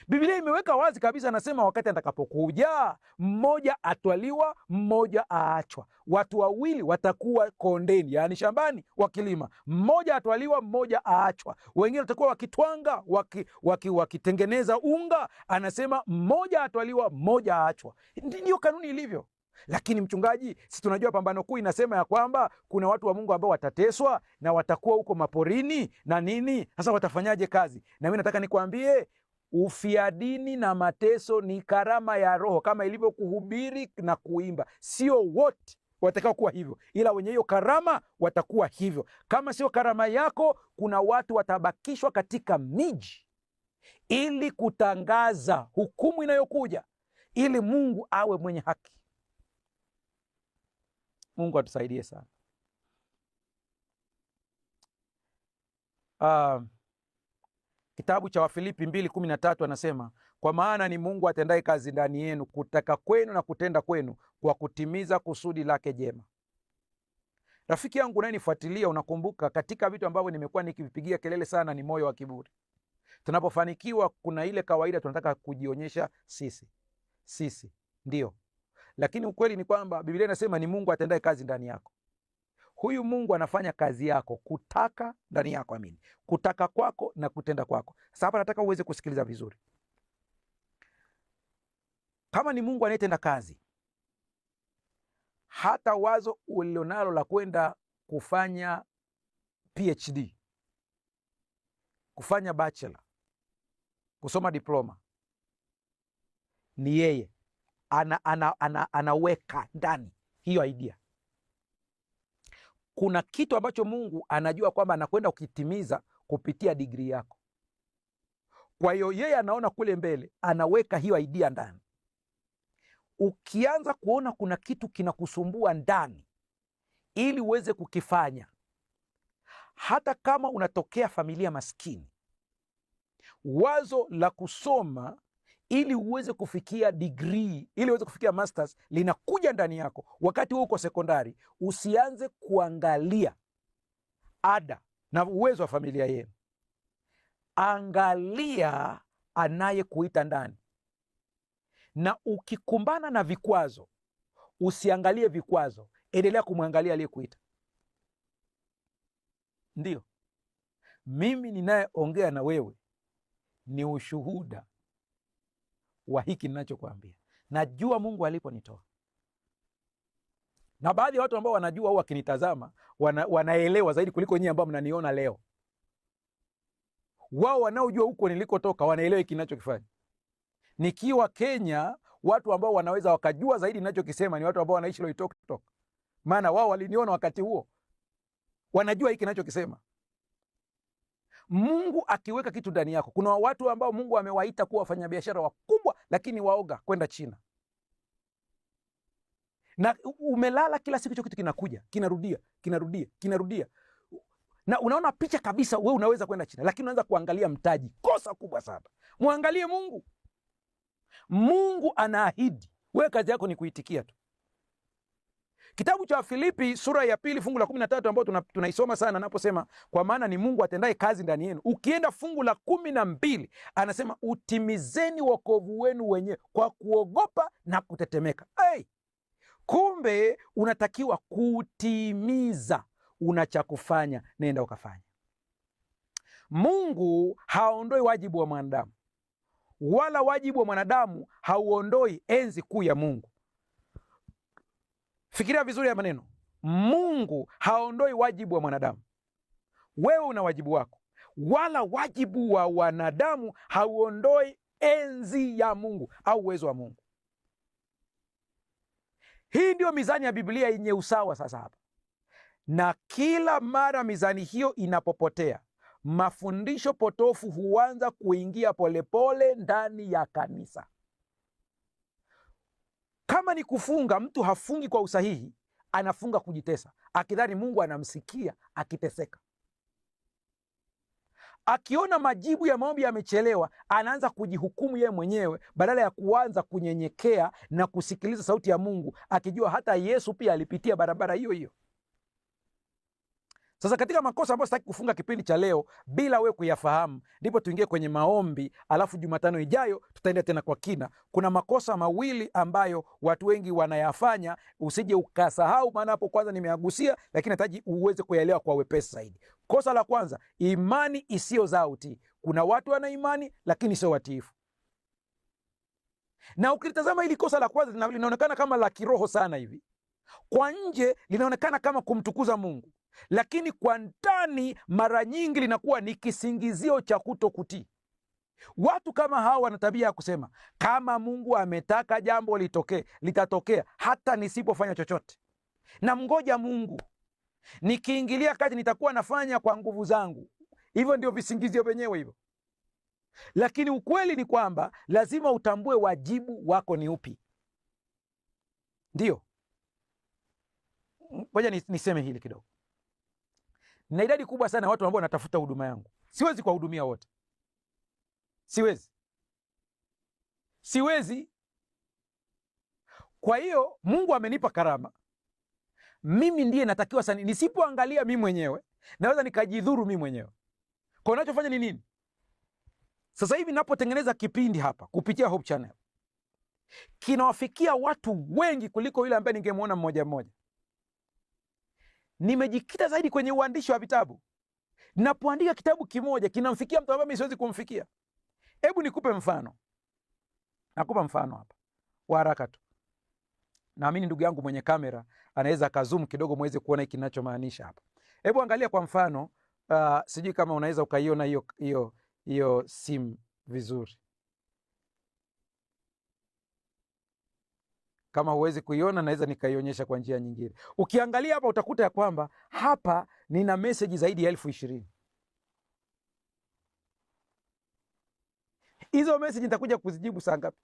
Biblia imeweka wazi kabisa, anasema wakati atakapokuja, mmoja atwaliwa, mmoja aachwa. Watu wawili watakuwa kondeni, yaani shambani wakilima, mmoja atwaliwa, mmoja aachwa. Wengine watakuwa wakitwanga, wakitengeneza unga, anasema mmoja atwaliwa, mmoja aachwa. Ndiyo kanuni ilivyo. Lakini mchungaji, si tunajua Pambano Kuu inasema ya kwamba kuna watu wa Mungu ambao watateswa na watakuwa huko maporini na nini. Sasa watafanyaje kazi? Na mimi nataka nikwambie, ufiadini na mateso ni karama ya Roho, kama ilivyo kuhubiri na kuimba. Sio wote watakao kuwa hivyo, ila wenye hiyo karama watakuwa hivyo. Kama sio karama yako, kuna watu watabakishwa katika miji ili kutangaza hukumu inayokuja, ili Mungu awe mwenye haki. Mungu atusaidie sana. Kitabu cha Wafilipi 2:13 anasema, kwa maana ni Mungu atendaye kazi ndani yenu, kutaka kwenu na kutenda kwenu, kwa kutimiza kusudi lake jema. Rafiki yangu unayenifuatilia, unakumbuka katika vitu ambavyo nimekuwa nikivipigia kelele sana ni moyo wa kiburi. Tunapofanikiwa kuna ile kawaida tunataka kujionyesha sisi ndio, lakini ukweli ni kwamba Biblia inasema ni Mungu atendaye kazi ndani yako. Huyu Mungu anafanya kazi yako, kutaka ndani yako, amini, kutaka kwako na kutenda kwako. Sasa hapa nataka uweze kusikiliza vizuri. Kama ni Mungu anayetenda kazi, hata wazo ulilonalo la kwenda kufanya PhD, kufanya bachelor, kusoma diploma, ni yeye anaweka ndani hiyo idea. Kuna kitu ambacho Mungu anajua kwamba anakwenda kukitimiza kupitia degree yako. Kwa hiyo yeye anaona kule mbele, anaweka hiyo idea ndani. Ukianza kuona kuna kitu kinakusumbua ndani ili uweze kukifanya, hata kama unatokea familia maskini, wazo la kusoma ili uweze kufikia degree, ili uweze kufikia masters, linakuja ndani yako. Wakati huo uko sekondari, usianze kuangalia ada na uwezo wa familia yenu. Angalia anayekuita ndani. Na ukikumbana na vikwazo, usiangalie vikwazo, endelea kumwangalia aliyekuita. Ndio mimi ninayeongea na wewe ni ushuhuda wa hiki ninachokuambia. Najua Mungu aliponitoa, na baadhi ya watu ambao wanajua au wakinitazama wanaelewa zaidi kuliko nyinyi ambao mnaniona leo. Wao wanaojua huko nilikotoka wanaelewa hiki ninachokifanya. Nikiwa Kenya, watu ambao wanaweza wakajua zaidi ninachokisema ni watu ambao wanaishi Loitoktok, maana wao waliniona wakati huo, wanajua hiki ninachokisema. Mungu akiweka kitu ndani yako, kuna watu ambao Mungu amewaita kuwa wafanyabiashara wakubwa, lakini waoga kwenda China. Na umelala kila siku, hicho kitu kinakuja, kinarudia. Na unaona picha kabisa wewe unaweza kwenda China, lakini unaanza kuangalia mtaji. Kosa kubwa sana. Muangalie Mungu. Mungu anaahidi, wewe kazi yako ni kuitikia tu. Kitabu cha Filipi sura ya 2 fungu la 13 ambao tunaisoma sana, anaposema kwa maana ni Mungu atendaye kazi ndani yenu. Ukienda fungu la 12 anasema utimizeni wokovu wenu wenyewe kwa kuogopa na kutetemeka. Kumbe unatakiwa kutimiza. Una cha kufanya, nenda ukafanya. Mungu haondoi wajibu wa mwanadamu, wala wajibu wa mwanadamu hauondoi enzi kuu ya Mungu. Fikiria vizuri ya maneno. Mungu haondoi wajibu wa mwanadamu. Wewe una wajibu wako, wala wajibu wa wanadamu hauondoi enzi ya Mungu au uwezo wa Mungu. Hii ndio mizani ya Biblia yenye usawa sasa hapa. Na kila mara mizani hiyo inapopotea, mafundisho potofu huanza kuingia polepole ndani ya kanisa. Kama ni kufunga, mtu hafungi kwa usahihi, anafunga kujitesa, akidhani Mungu anamsikia akiteseka. Akiona majibu ya maombi yamechelewa, anaanza kujihukumu yeye mwenyewe badala ya kuanza kunyenyekea na kusikiliza sauti ya Mungu, akijua hata Yesu pia alipitia barabara hiyo hiyo. Sasa katika makosa ambayo sitaki kufunga kipindi cha leo bila wewe kuyafahamu, ndipo tuingie kwenye maombi, alafu Jumatano ijayo tutaenda tena kwa kina. Kuna makosa mawili ambayo watu wengi wanayafanya, usije ukasahau, maana hapo kwanza nimeagusia, lakini nahitaji uweze kuyaelewa kwa wepesi zaidi. Kosa la kwanza, imani isiyozaa utii. Kuna watu wana imani lakini sio watiifu. Na ukitazama hili kosa la kwanza linaonekana kama la kiroho sana hivi. Kwa nje linaonekana kama kumtukuza Mungu, lakini kwa ndani mara nyingi linakuwa ni kisingizio cha kutokutii. Watu kama hawa wana tabia ya kusema, kama Mungu ametaka jambo litokee, litatokea hata nisipofanya chochote. Na mngoja Mungu, nikiingilia kati nitakuwa nafanya kwa nguvu zangu. Hivyo ndio visingizio vyenyewe hivyo. Lakini ukweli ni kwamba lazima utambue wajibu wako ni upi. Ndio, ngoja niseme hili kidogo. Na idadi kubwa sana watu ambao wanatafuta huduma yangu. Siwezi kuwahudumia wote. Siwezi. Kwa hiyo Mungu amenipa karama. Mimi ndiye natakiwa sana. Nisipoangalia mimi mwenyewe, naweza nikajidhuru mimi mwenyewe. Kwa unachofanya ni nini? Sasa hivi napotengeneza kipindi hapa kupitia Hope Channel, kinawafikia watu wengi kuliko yule ambaye ningemwona mmoja mmoja. Nimejikita zaidi kwenye uandishi wa vitabu. Ninapoandika kitabu kimoja kinamfikia mtu ambaye mimi siwezi kumfikia. Hebu nikupe mfano. Nakupa mfano hapa wa haraka tu. Naamini ndugu yangu mwenye kamera anaweza akazoom kidogo muweze kuona hiki ninachomaanisha hapa. Hebu angalia kwa mfano, sijui kama unaweza ukaiona hiyo simu vizuri. Kama huwezi kuiona, naweza nikaionyesha kwa njia nyingine. Ukiangalia hapa utakuta ya kwamba hapa nina message zaidi ya 20,000. Hizo message nitakuja kuzijibu saa ngapi?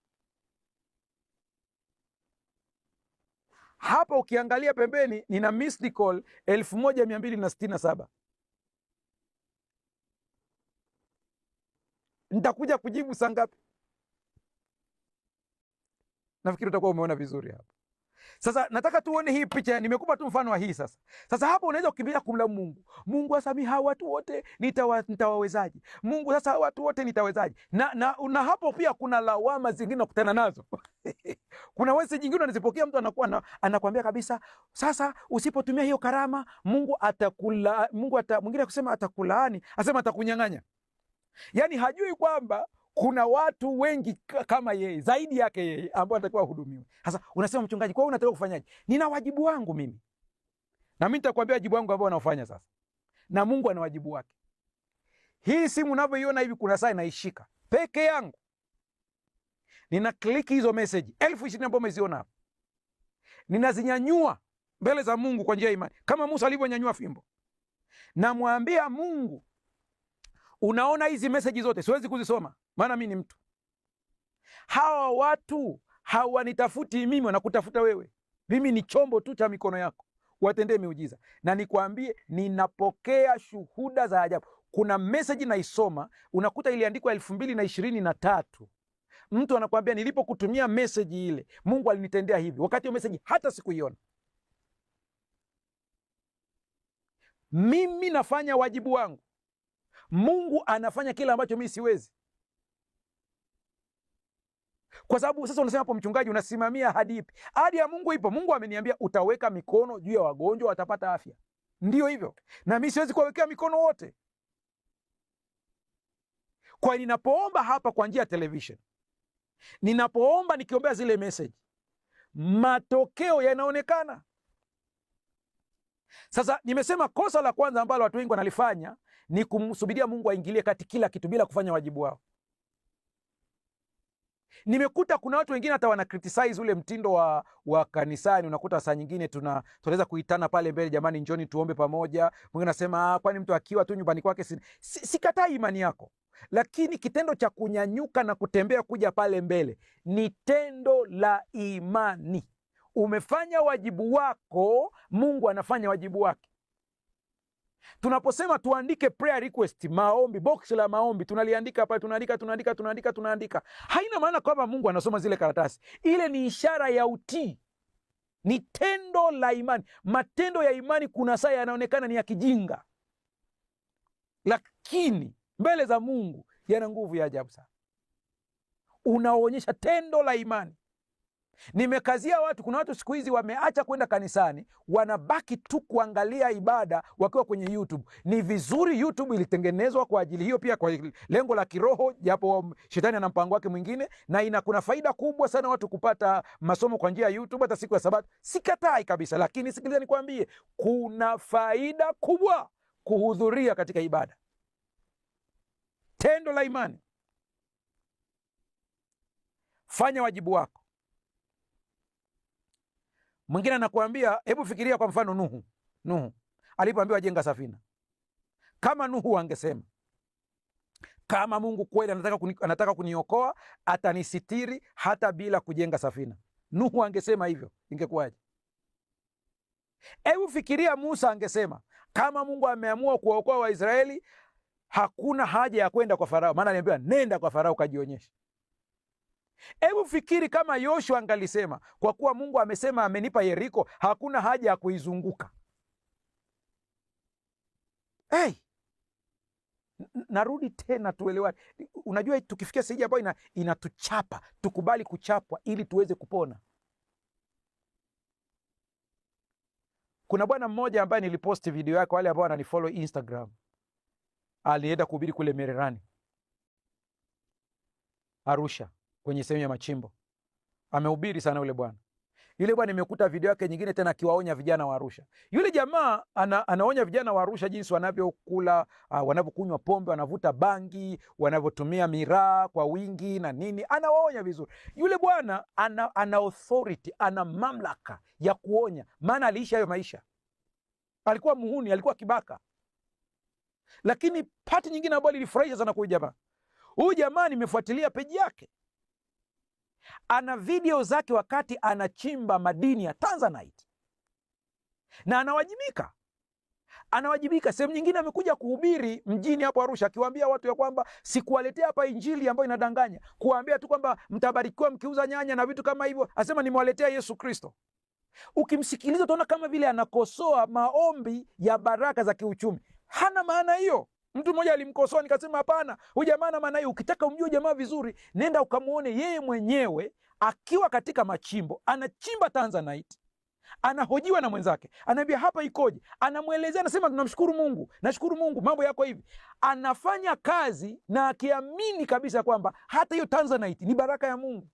Hapa ukiangalia pembeni nina missed call 1267. Nitakuja kujibu saa ngapi? Nafikiri utakuwa umeona vizuri hapa. Sasa nataka tuone hii picha, nimekupa tu mfano wa hii sasa. Sasa hapo unaweza kukimbilia kumlaumu Mungu. Mungu asamii hawa watu wote, nitawawezaje? Mungu sasa hawa watu wote nitawezaje? Na hapo pia kuna lawama zingine nakutana nazo. Kuna wese jingine unazipokea, mtu anakuambia kabisa, sasa usipotumia hiyo karama, Mungu atakula, mwingine kusema atakulaani, asema atakunyang'anya. Yaani hajui kwamba kuna watu wengi kama yeye, zaidi yake yeye, ambao anatakiwa hudumiwe. Sasa unasema, mchungaji, kwa hiyo unataka kufanyaje? Nina wajibu wangu mimi. Na mimi nitakwambia wajibu wangu ambao naufanya sasa. Na Mungu ana wajibu wake. Hii simu unavyoiona hivi, kuna saa inaishika peke yangu. Nina click hizo message 20,000 ambazo umeziona hapa. Ninazinyanyua mbele za Mungu kwa njia ya imani, kama Musa alivyonyanyua fimbo. Namwambia Mungu, unaona hizi message zote siwezi kuzisoma, maana mimi ni mtu. Hawa watu hawanitafuti mimi, wanakutafuta wewe. Mimi ni chombo tu cha mikono yako, watendee miujiza. Na nikwambie, ninapokea shuhuda za ajabu. Kuna message naisoma, unakuta iliandikwa 2023. Mtu anakuambia, nilipokutumia message ile, Mungu alinitendea hivi, wakati hiyo message hata sikuiona. Mimi nafanya wajibu wangu. Mungu anafanya kile ambacho mimi siwezi. Kwa sababu sasa unasema hapo, mchungaji, unasimamia ahadi ipi? Ahadi ya Mungu ipo. Mungu ameniambia utaweka mikono juu ya wagonjwa, watapata afya. Ndio hivyo. Na mimi siwezi kuwawekea mikono wote. Kwa ninapoomba hapa kwa njia ya television, ninapoomba nikiombea zile message, matokeo yanaonekana. Sasa nimesema kosa la kwanza ambalo watu wengi wanalifanya ni kumsubiria Mungu aingilie kati kila kitu bila kufanya wajibu wao. Nimekuta kuna watu wengine hata wana criticize ule mtindo wa kanisani. Unakuta saa nyingine tunaweza kuitana pale mbele, jamani njoni tuombe pamoja. Mwingine anasema kwani mtu akiwa tu nyumbani kwake. Sikatai imani yako, lakini kitendo cha kunyanyuka na kutembea kuja pale mbele ni tendo la imani. Umefanya wajibu wako, Mungu anafanya wajibu wake. Tunaposema tuandike prayer request, maombi, box la maombi, tunaliandika pale, tunaandika. Haina maana kwamba Mungu anasoma zile karatasi. Ile ni ishara ya utii. Ni tendo la imani. Matendo ya imani kuna saa yanaonekana ni ya kijinga. lakini mbele za Mungu yana nguvu ya ajabu sana, unaonyesha tendo la imani. Nimekazia watu, kuna watu siku hizi wameacha kwenda kanisani, wanabaki tu kuangalia ibada wakiwa kwenye YouTube. Ni vizuri, YouTube ilitengenezwa kwa ajili hiyo pia, kwa lengo la kiroho, japo shetani ana mpango wake mwingine, na kuna faida kubwa sana watu kupata masomo kwa njia ya YouTube hata siku ya Sabato. Sikatai kabisa, lakini sikiliza nikwambie, kuna faida kubwa kuhudhuria katika ibada. Tendo la imani. Fanya wajibu wako. Mwingine anakuambia, hebu fikiria kwa mfano Nuhu alipoambiwa jenga safina. Kama Nuhu angesema, kama Mungu kweli anataka kuniokoa, atanisitiri hata bila kujenga safina. Nuhu angesema hivyo, ingekuwaje? Hebu fikiria Musa angesema, kama Mungu ameamua kuwaokoa Waisraeli, hakuna haja ya kwenda kwa Farao, maana aliambiwa nenda kwa Farao kajionyeshe. Hebu fikiri kama Yoshua angalisema, kwa kuwa Mungu amesema amenipa Yeriko, hakuna haja ya kuizunguka. Narudi tena tuelewane. Unajua, tukifikia sehemu ambayo inatuchapa, tukubali kuchapwa ili tuweze kupona. Kuna bwana mmoja ambaye niliposti video yake, wale ambao wananifollow Instagram, alienda kuhubiri kule Mererani, Arusha, kwenye sehemu ya machimbo. Amehubiri sana yule bwana. Yule bwana nimekuta video yake nyingine tena akiwaonya vijana wa Arusha. Yule jamaa anaonya vijana wa Arusha jinsi wanavyokula, wanavyokunywa pombe, wanavuta bangi, wanavyotumia miraa kwa wingi na nini. Anawaonya vizuri. Yule bwana ana authority, ana mamlaka ya kuonya, maana aliishi hayo maisha. Alikuwa muhuni, alikuwa kibaka. Lakini pati nyingine ambayo ilifurahisha sana kwa jamaa. Huyu jamaa nimefuatilia peji yake. Ana video zake wakati anachimba madini ya Tanzanite. Na anawajibika. Sehemu nyingine amekuja kuhubiri mjini hapo Arusha, akiwaambia watu ya kwamba sikuwaletea hapa injili ambayo inadanganya, kuwaambia tu kwamba mtabarikiwa mkiuza nyanya na vitu kama hivyo. Asema nimewaletea Yesu Kristo. Ukimsikiliza utaona kama vile anakosoa maombi ya baraka za kiuchumi. Hana maana hiyo. Mtu mmoja alimkosoa, nikasema hapana, huyu jamaa ana maana hiyo. Ukitaka umjue jamaa vizuri, nenda ukamuone yeye mwenyewe akiwa katika machimbo, anachimba Tanzanite, anahojiwa na mwenzake, anaambia hapa ikoje, anamwelezea, anasema tunamshukuru Mungu, nashukuru Mungu, mambo yako hivi. Anafanya kazi na akiamini kabisa kwamba hata hiyo Tanzanite ni baraka ya Mungu.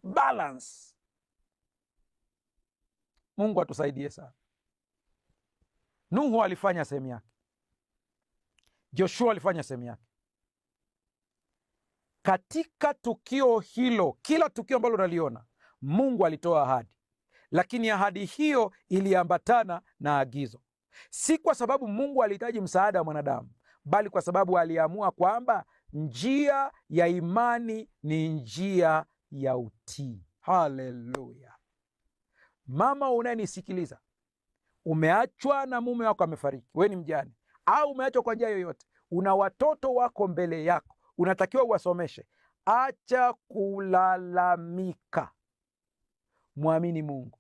Balance. Mungu atusaidie sana. Nuhu alifanya sehemu yake. Joshua alifanya sehemu yake. Katika tukio hilo, kila tukio ambalo unaliona, Mungu alitoa ahadi, lakini ahadi hiyo iliambatana na agizo. Si kwa sababu Mungu alihitaji msaada wa mwanadamu, bali kwa sababu aliamua kwamba njia ya imani ni njia ya utii. Haleluya! Mama unayenisikiliza, umeachwa na mume wako amefariki, wewe ni mjane, au umeachwa kwa njia yoyote, una watoto wako mbele yako, unatakiwa uwasomeshe. Acha kulalamika, mwamini Mungu.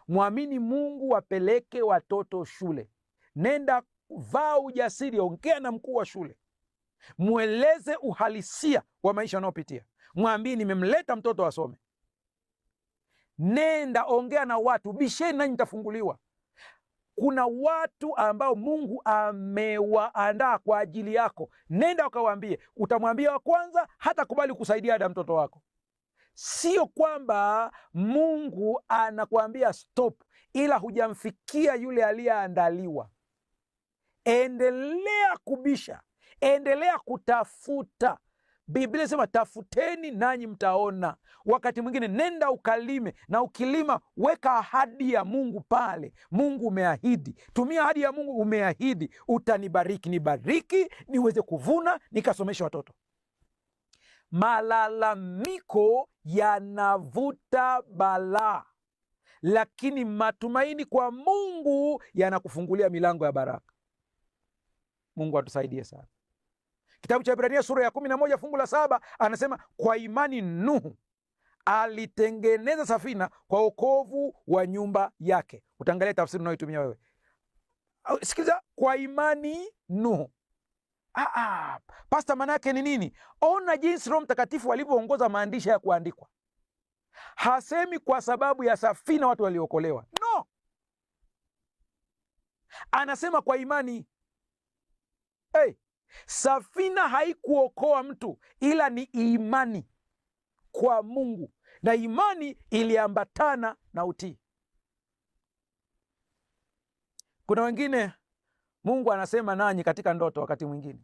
Mwamini Mungu, wapeleke watoto shule. Nenda, vaa ujasiri, ongea na mkuu wa shule, mweleze uhalisia wa maisha unayopitia. Mwambie nimemleta mtoto asome. Nenda ongea na watu, bisheni nanyi mtafunguliwa. Kuna watu ambao Mungu amewaandaa kwa ajili yako. Nenda ukawaambie. Utamwambia wa kwanza hata kubali kusaidia ada mtoto wako. Sio kwamba Mungu anakuambia stop, ila hujamfikia yule aliyeandaliwa. Endelea kubisha, endelea kutafuta. Biblia inasema tafuteni nanyi mtaona. Wakati mwingine nenda ukalime, na ukilima weka ahadi ya Mungu pale. Mungu umeahidi, tumia ahadi ya Mungu. Umeahidi utanibariki, nibariki niweze kuvuna nikasomesha watoto. Malalamiko yanavuta balaa, lakini matumaini kwa Mungu yanakufungulia milango ya baraka. Mungu atusaidie sana. Kitabu cha Ibrania sura ya 11 fungu la 7 anasema, kwa imani Nuhu alitengeneza safina kwa wokovu wa nyumba yake. Utaangalia tafsiri unayoitumia wewe. Sikiliza, kwa imani Nuhu. Pasta, maana yake ni nini? Ona jinsi Roho Mtakatifu alivyoongoza maandishi ya kuandikwa. Hasemi kwa sababu ya safina watu waliokolewa, no. Anasema kwa imani. Safina haikuokoa mtu, ila ni imani kwa Mungu, na imani iliambatana na utii. Kuna wengine Mungu anasema nanyi katika ndoto wakati mwingine,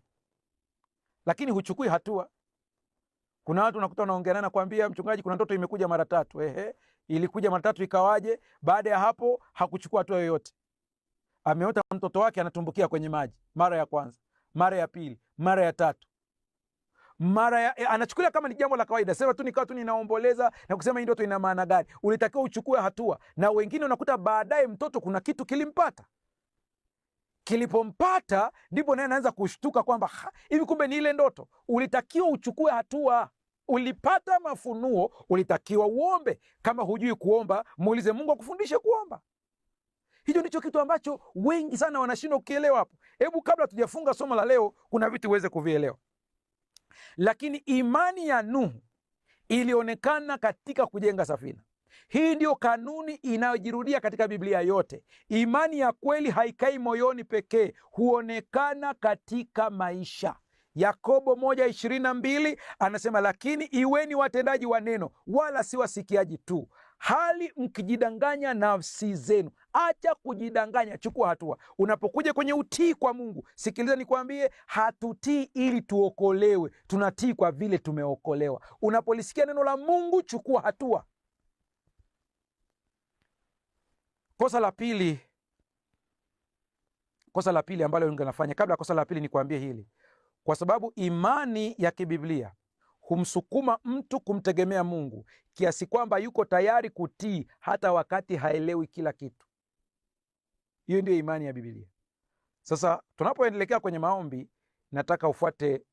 lakini huchukui hatua. Kuna watu unakuta wanaongeana kuambia, mchungaji, kuna ndoto imekuja mara 3. Ilikuja mara 3 ikawaje? Baada ya hapo hakuchukua hatua yoyote. Ameota mtoto wake anatumbukia kwenye maji, mara ya kwanza, mara ya pili, mara ya 3, anachukulia kama ni jambo la kawaida. Sema tu nikawa tu ninaomboleza na kusema hii ndoto ina maana gani? Ulitakiwa uchukue hatua. Na wengine unakuta baadaye mtoto kuna kitu kilimpata. Kilipompata ndipo naye anaanza kushtuka kwamba hivi kumbe ni ile ndoto. Ulitakiwa uchukue hatua. Ulipata mafunuo, ulitakiwa uombe. Kama hujui kuomba, muulize Mungu akufundishe kuomba. Hicho ndicho kitu ambacho wengi sana wanashindwa kukielewa hapo. Hebu kabla tujafunga somo la leo, kuna vitu uweze kuvielewa. Lakini imani ya Nuhu ilionekana katika kujenga safina. Hii ndio kanuni inayojirudia katika Biblia yote. Imani ya kweli haikai moyoni pekee, huonekana katika maisha. Yakobo 1:22 anasema, lakini iweni watendaji wa neno, wala si wasikiaji tu, hali mkijidanganya nafsi zenu. Acha kujidanganya, chukua hatua. Unapokuja kwenye utii kwa Mungu, sikiliza nikwambie, hatutii ili tuokolewe, tunatii kwa vile tumeokolewa. Unapolisikia neno la Mungu, chukua hatua. Kosa la pili ambalo wengi wanafanya. Kabla ya kosa la pili nikwambie hili, kwa sababu imani ya kibiblia humsukuma mtu kumtegemea Mungu kiasi kwamba yuko tayari kutii hata wakati haelewi kila kitu. Hiyo ndio imani ya Biblia. Sasa tunapoendelekea kwenye maombi, nataka ufuate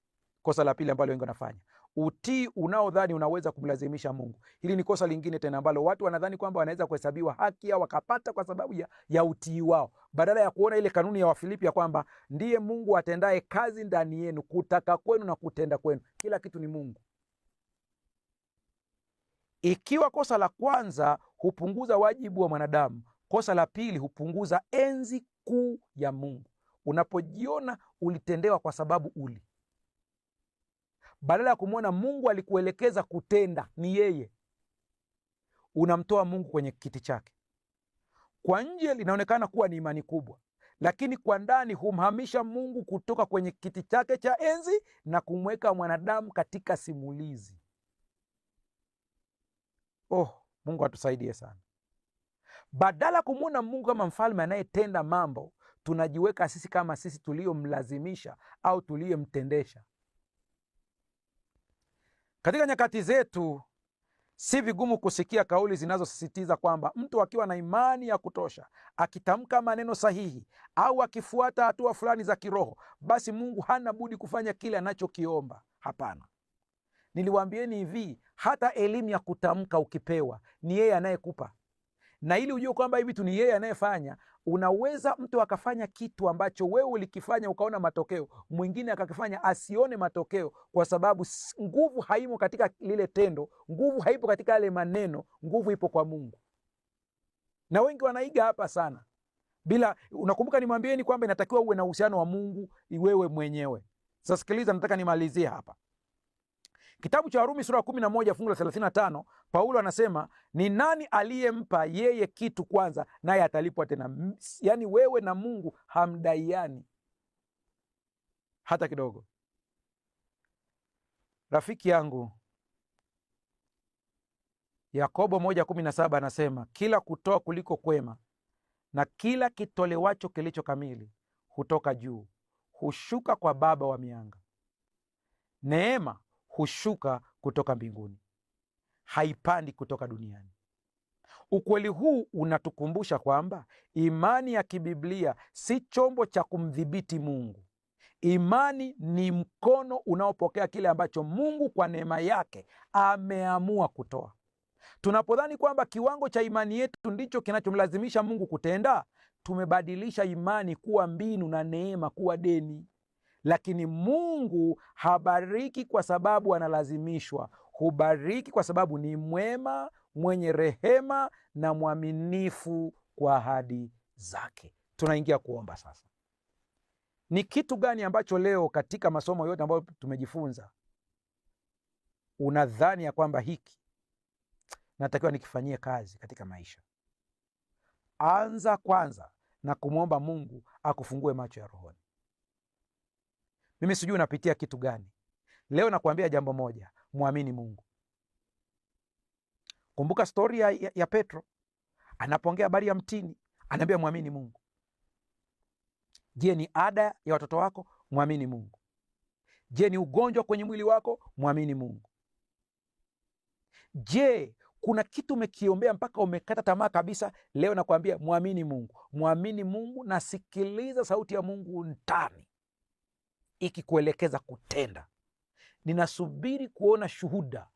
kosa la pili ambalo wengi wanafanya. Utii unaodhani unaweza kumlazimisha Mungu. Hili ni kosa lingine tena ambalo watu wanadhani kwamba wanaweza kuhesabiwa haki au wakapata kwa sababu ya utii wao, badala ya kuona ile kanuni ya Wafilipi ya kwamba ndiye Mungu atendaye kazi ndani yenu, kutaka kwenu na kutenda kwenu. Kila kitu ni Mungu. Ikiwa kosa la kwanza hupunguza wajibu wa mwanadamu, kosa la pili hupunguza enzi kuu ya Mungu. Unapojiona ulitendewa kwa sababu badala ya kumwona Mungu alikuelekeza kutenda ni yeye, unamtoa Mungu kwenye kiti chake. Kwa nje linaonekana kuwa ni imani kubwa, lakini kwa ndani humhamisha Mungu kutoka kwenye kiti chake cha enzi na kumweka mwanadamu katika simulizi. Mungu atusaidie sana. Badala kumwona Mungu kama mfalme anayetenda mambo, tunajiweka sisi kama sisi tuliyomlazimisha au tuliyemtendesha. Katika nyakati zetu si vigumu kusikia kauli zinazosisitiza kwamba mtu akiwa na imani ya kutosha, akitamka maneno sahihi au akifuata hatua fulani za kiroho, basi Mungu hana budi kufanya kile anachokiomba. Hapana. Niliwaambieni hivi, hata elimu ya kutamka ukipewa, ni yeye anayekupa. Na ili ujue kwamba hivi tu ni yeye anayefanya, unaweza mtu akafanya kitu ambacho wewe ulikifanya ukaona matokeo, mwingine akakifanya asione matokeo, kwa sababu nguvu haimo katika lile tendo, nguvu haipo katika yale maneno, nguvu ipo kwa Mungu. Na wengi wanaiga hapa sana. Unakumbuka nimwambieni kwamba inatakiwa uwe na uhusiano wa Mungu wewe mwenyewe. Sasa sikiliza, nataka nimalizie hapa. Kitabu cha Warumi sura 11 fungu la 35, Paulo anasema, ni nani aliyempa yeye kitu kwanza, naye atalipwa tena? Yaani wewe na Mungu hamdaiani hata kidogo. Rafiki yangu, Yakobo 1:17 anasema, kila kutoa kuliko kwema na kila kitolewacho kilicho kamili hutoka juu, hushuka kwa Baba wa mianga. Neema hushuka kutoka mbinguni, haipandi kutoka duniani. Ukweli huu unatukumbusha kwamba imani ya kibiblia si chombo cha kumdhibiti Mungu. Imani ni mkono unaopokea kile ambacho Mungu kwa neema yake ameamua kutoa. Tunapodhani kwamba kiwango cha imani yetu ndicho kinachomlazimisha Mungu kutenda, tumebadilisha imani kuwa mbinu na neema kuwa deni. Lakini Mungu habariki kwa sababu analazimishwa, hubariki kwa sababu ni mwema, mwenye rehema na mwaminifu kwa ahadi zake. Tunaingia kuomba sasa. Ni kitu gani ambacho leo katika masomo yote ambayo tumejifunza unadhani ya kwamba hiki natakiwa nikifanyie kazi katika maisha? Anza kwanza na kumwomba Mungu akufungue macho ya rohoni. Mimi sijui unapitia kitu gani leo. Nakuambia jambo moja, muamini Mungu. Kumbuka stori ya Petro anapoongea habari ya mtini, anaambia muamini Mungu. Je, ni ada ya watoto wako? Muamini Mungu. Je, ni ugonjwa kwenye mwili wako? Muamini Mungu. Je, kuna kitu umekiombea mpaka umekata tamaa kabisa? Leo nakwambia muamini Mungu. Muamini Mungu na sikiliza sauti ya Mungu ndani ikikuelekeza kutenda. Ninasubiri kuona shuhuda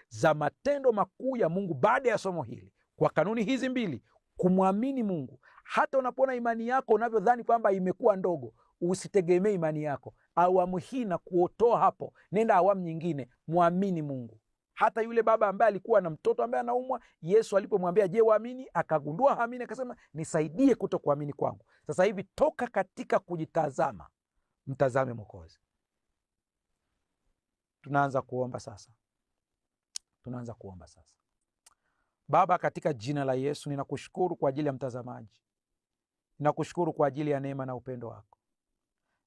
za matendo makuu ya Mungu baada ya somo hili, kwa kanuni hizi mbili: kumwamini Mungu. Hata unapoona imani yako unavyodhani kwamba imekuwa ndogo, usitegemee imani yako. Awamu hii na kuotoa hapo, nenda awamu nyingine, muamini Mungu. Hata yule baba ambaye alikuwa na mtoto ambaye anaumwa, Yesu alipomwambia je, waamini, akagundua haamini, akasema nisaidie kuto kuamini kwangu. Sasa hivi toka katika kujitazama, mtazame Mwokozi. Tunaanza kuomba sasa. Baba, katika jina la Yesu ninakushukuru kwa ajili ya mtazamaji. Ninakushukuru kwa ajili ya neema na upendo wako.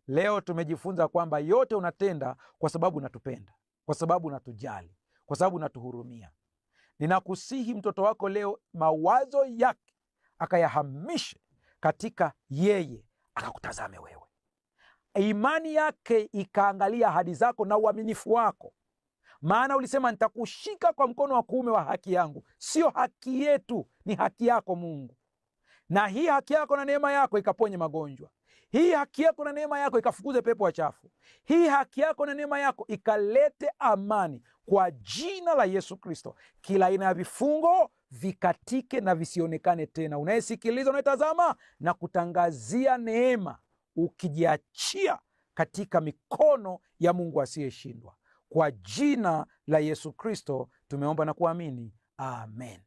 Leo tumejifunza kwamba yote unatenda kwa sababu unatupenda, kwa sababu unatujali, kwa sababu unatuhurumia. Ninakusihi mtoto wako leo mawazo yake akayahamishe katika yeye, akakutazame wewe. Imani yake ikaangalia ahadi zako na uaminifu wako, maana ulisema nitakushika kwa mkono wa kuume wa haki yangu. Sio haki yetu, ni haki yako Mungu. Na hii haki yako na neema yako ikaponye magonjwa. Hii haki yako na neema yako ikafukuze pepo wachafu. Hii haki yako na neema yako ikalete amani. Kwa jina la Yesu Kristo, kila aina ya vifungo vikatike na visionekane tena. Unayesikiliza, unayetazama, na kutangazia neema, ukijiachia katika mikono ya Mungu asiyeshindwa. Kwa jina la Yesu Kristo tumeomba na kuamini, amen.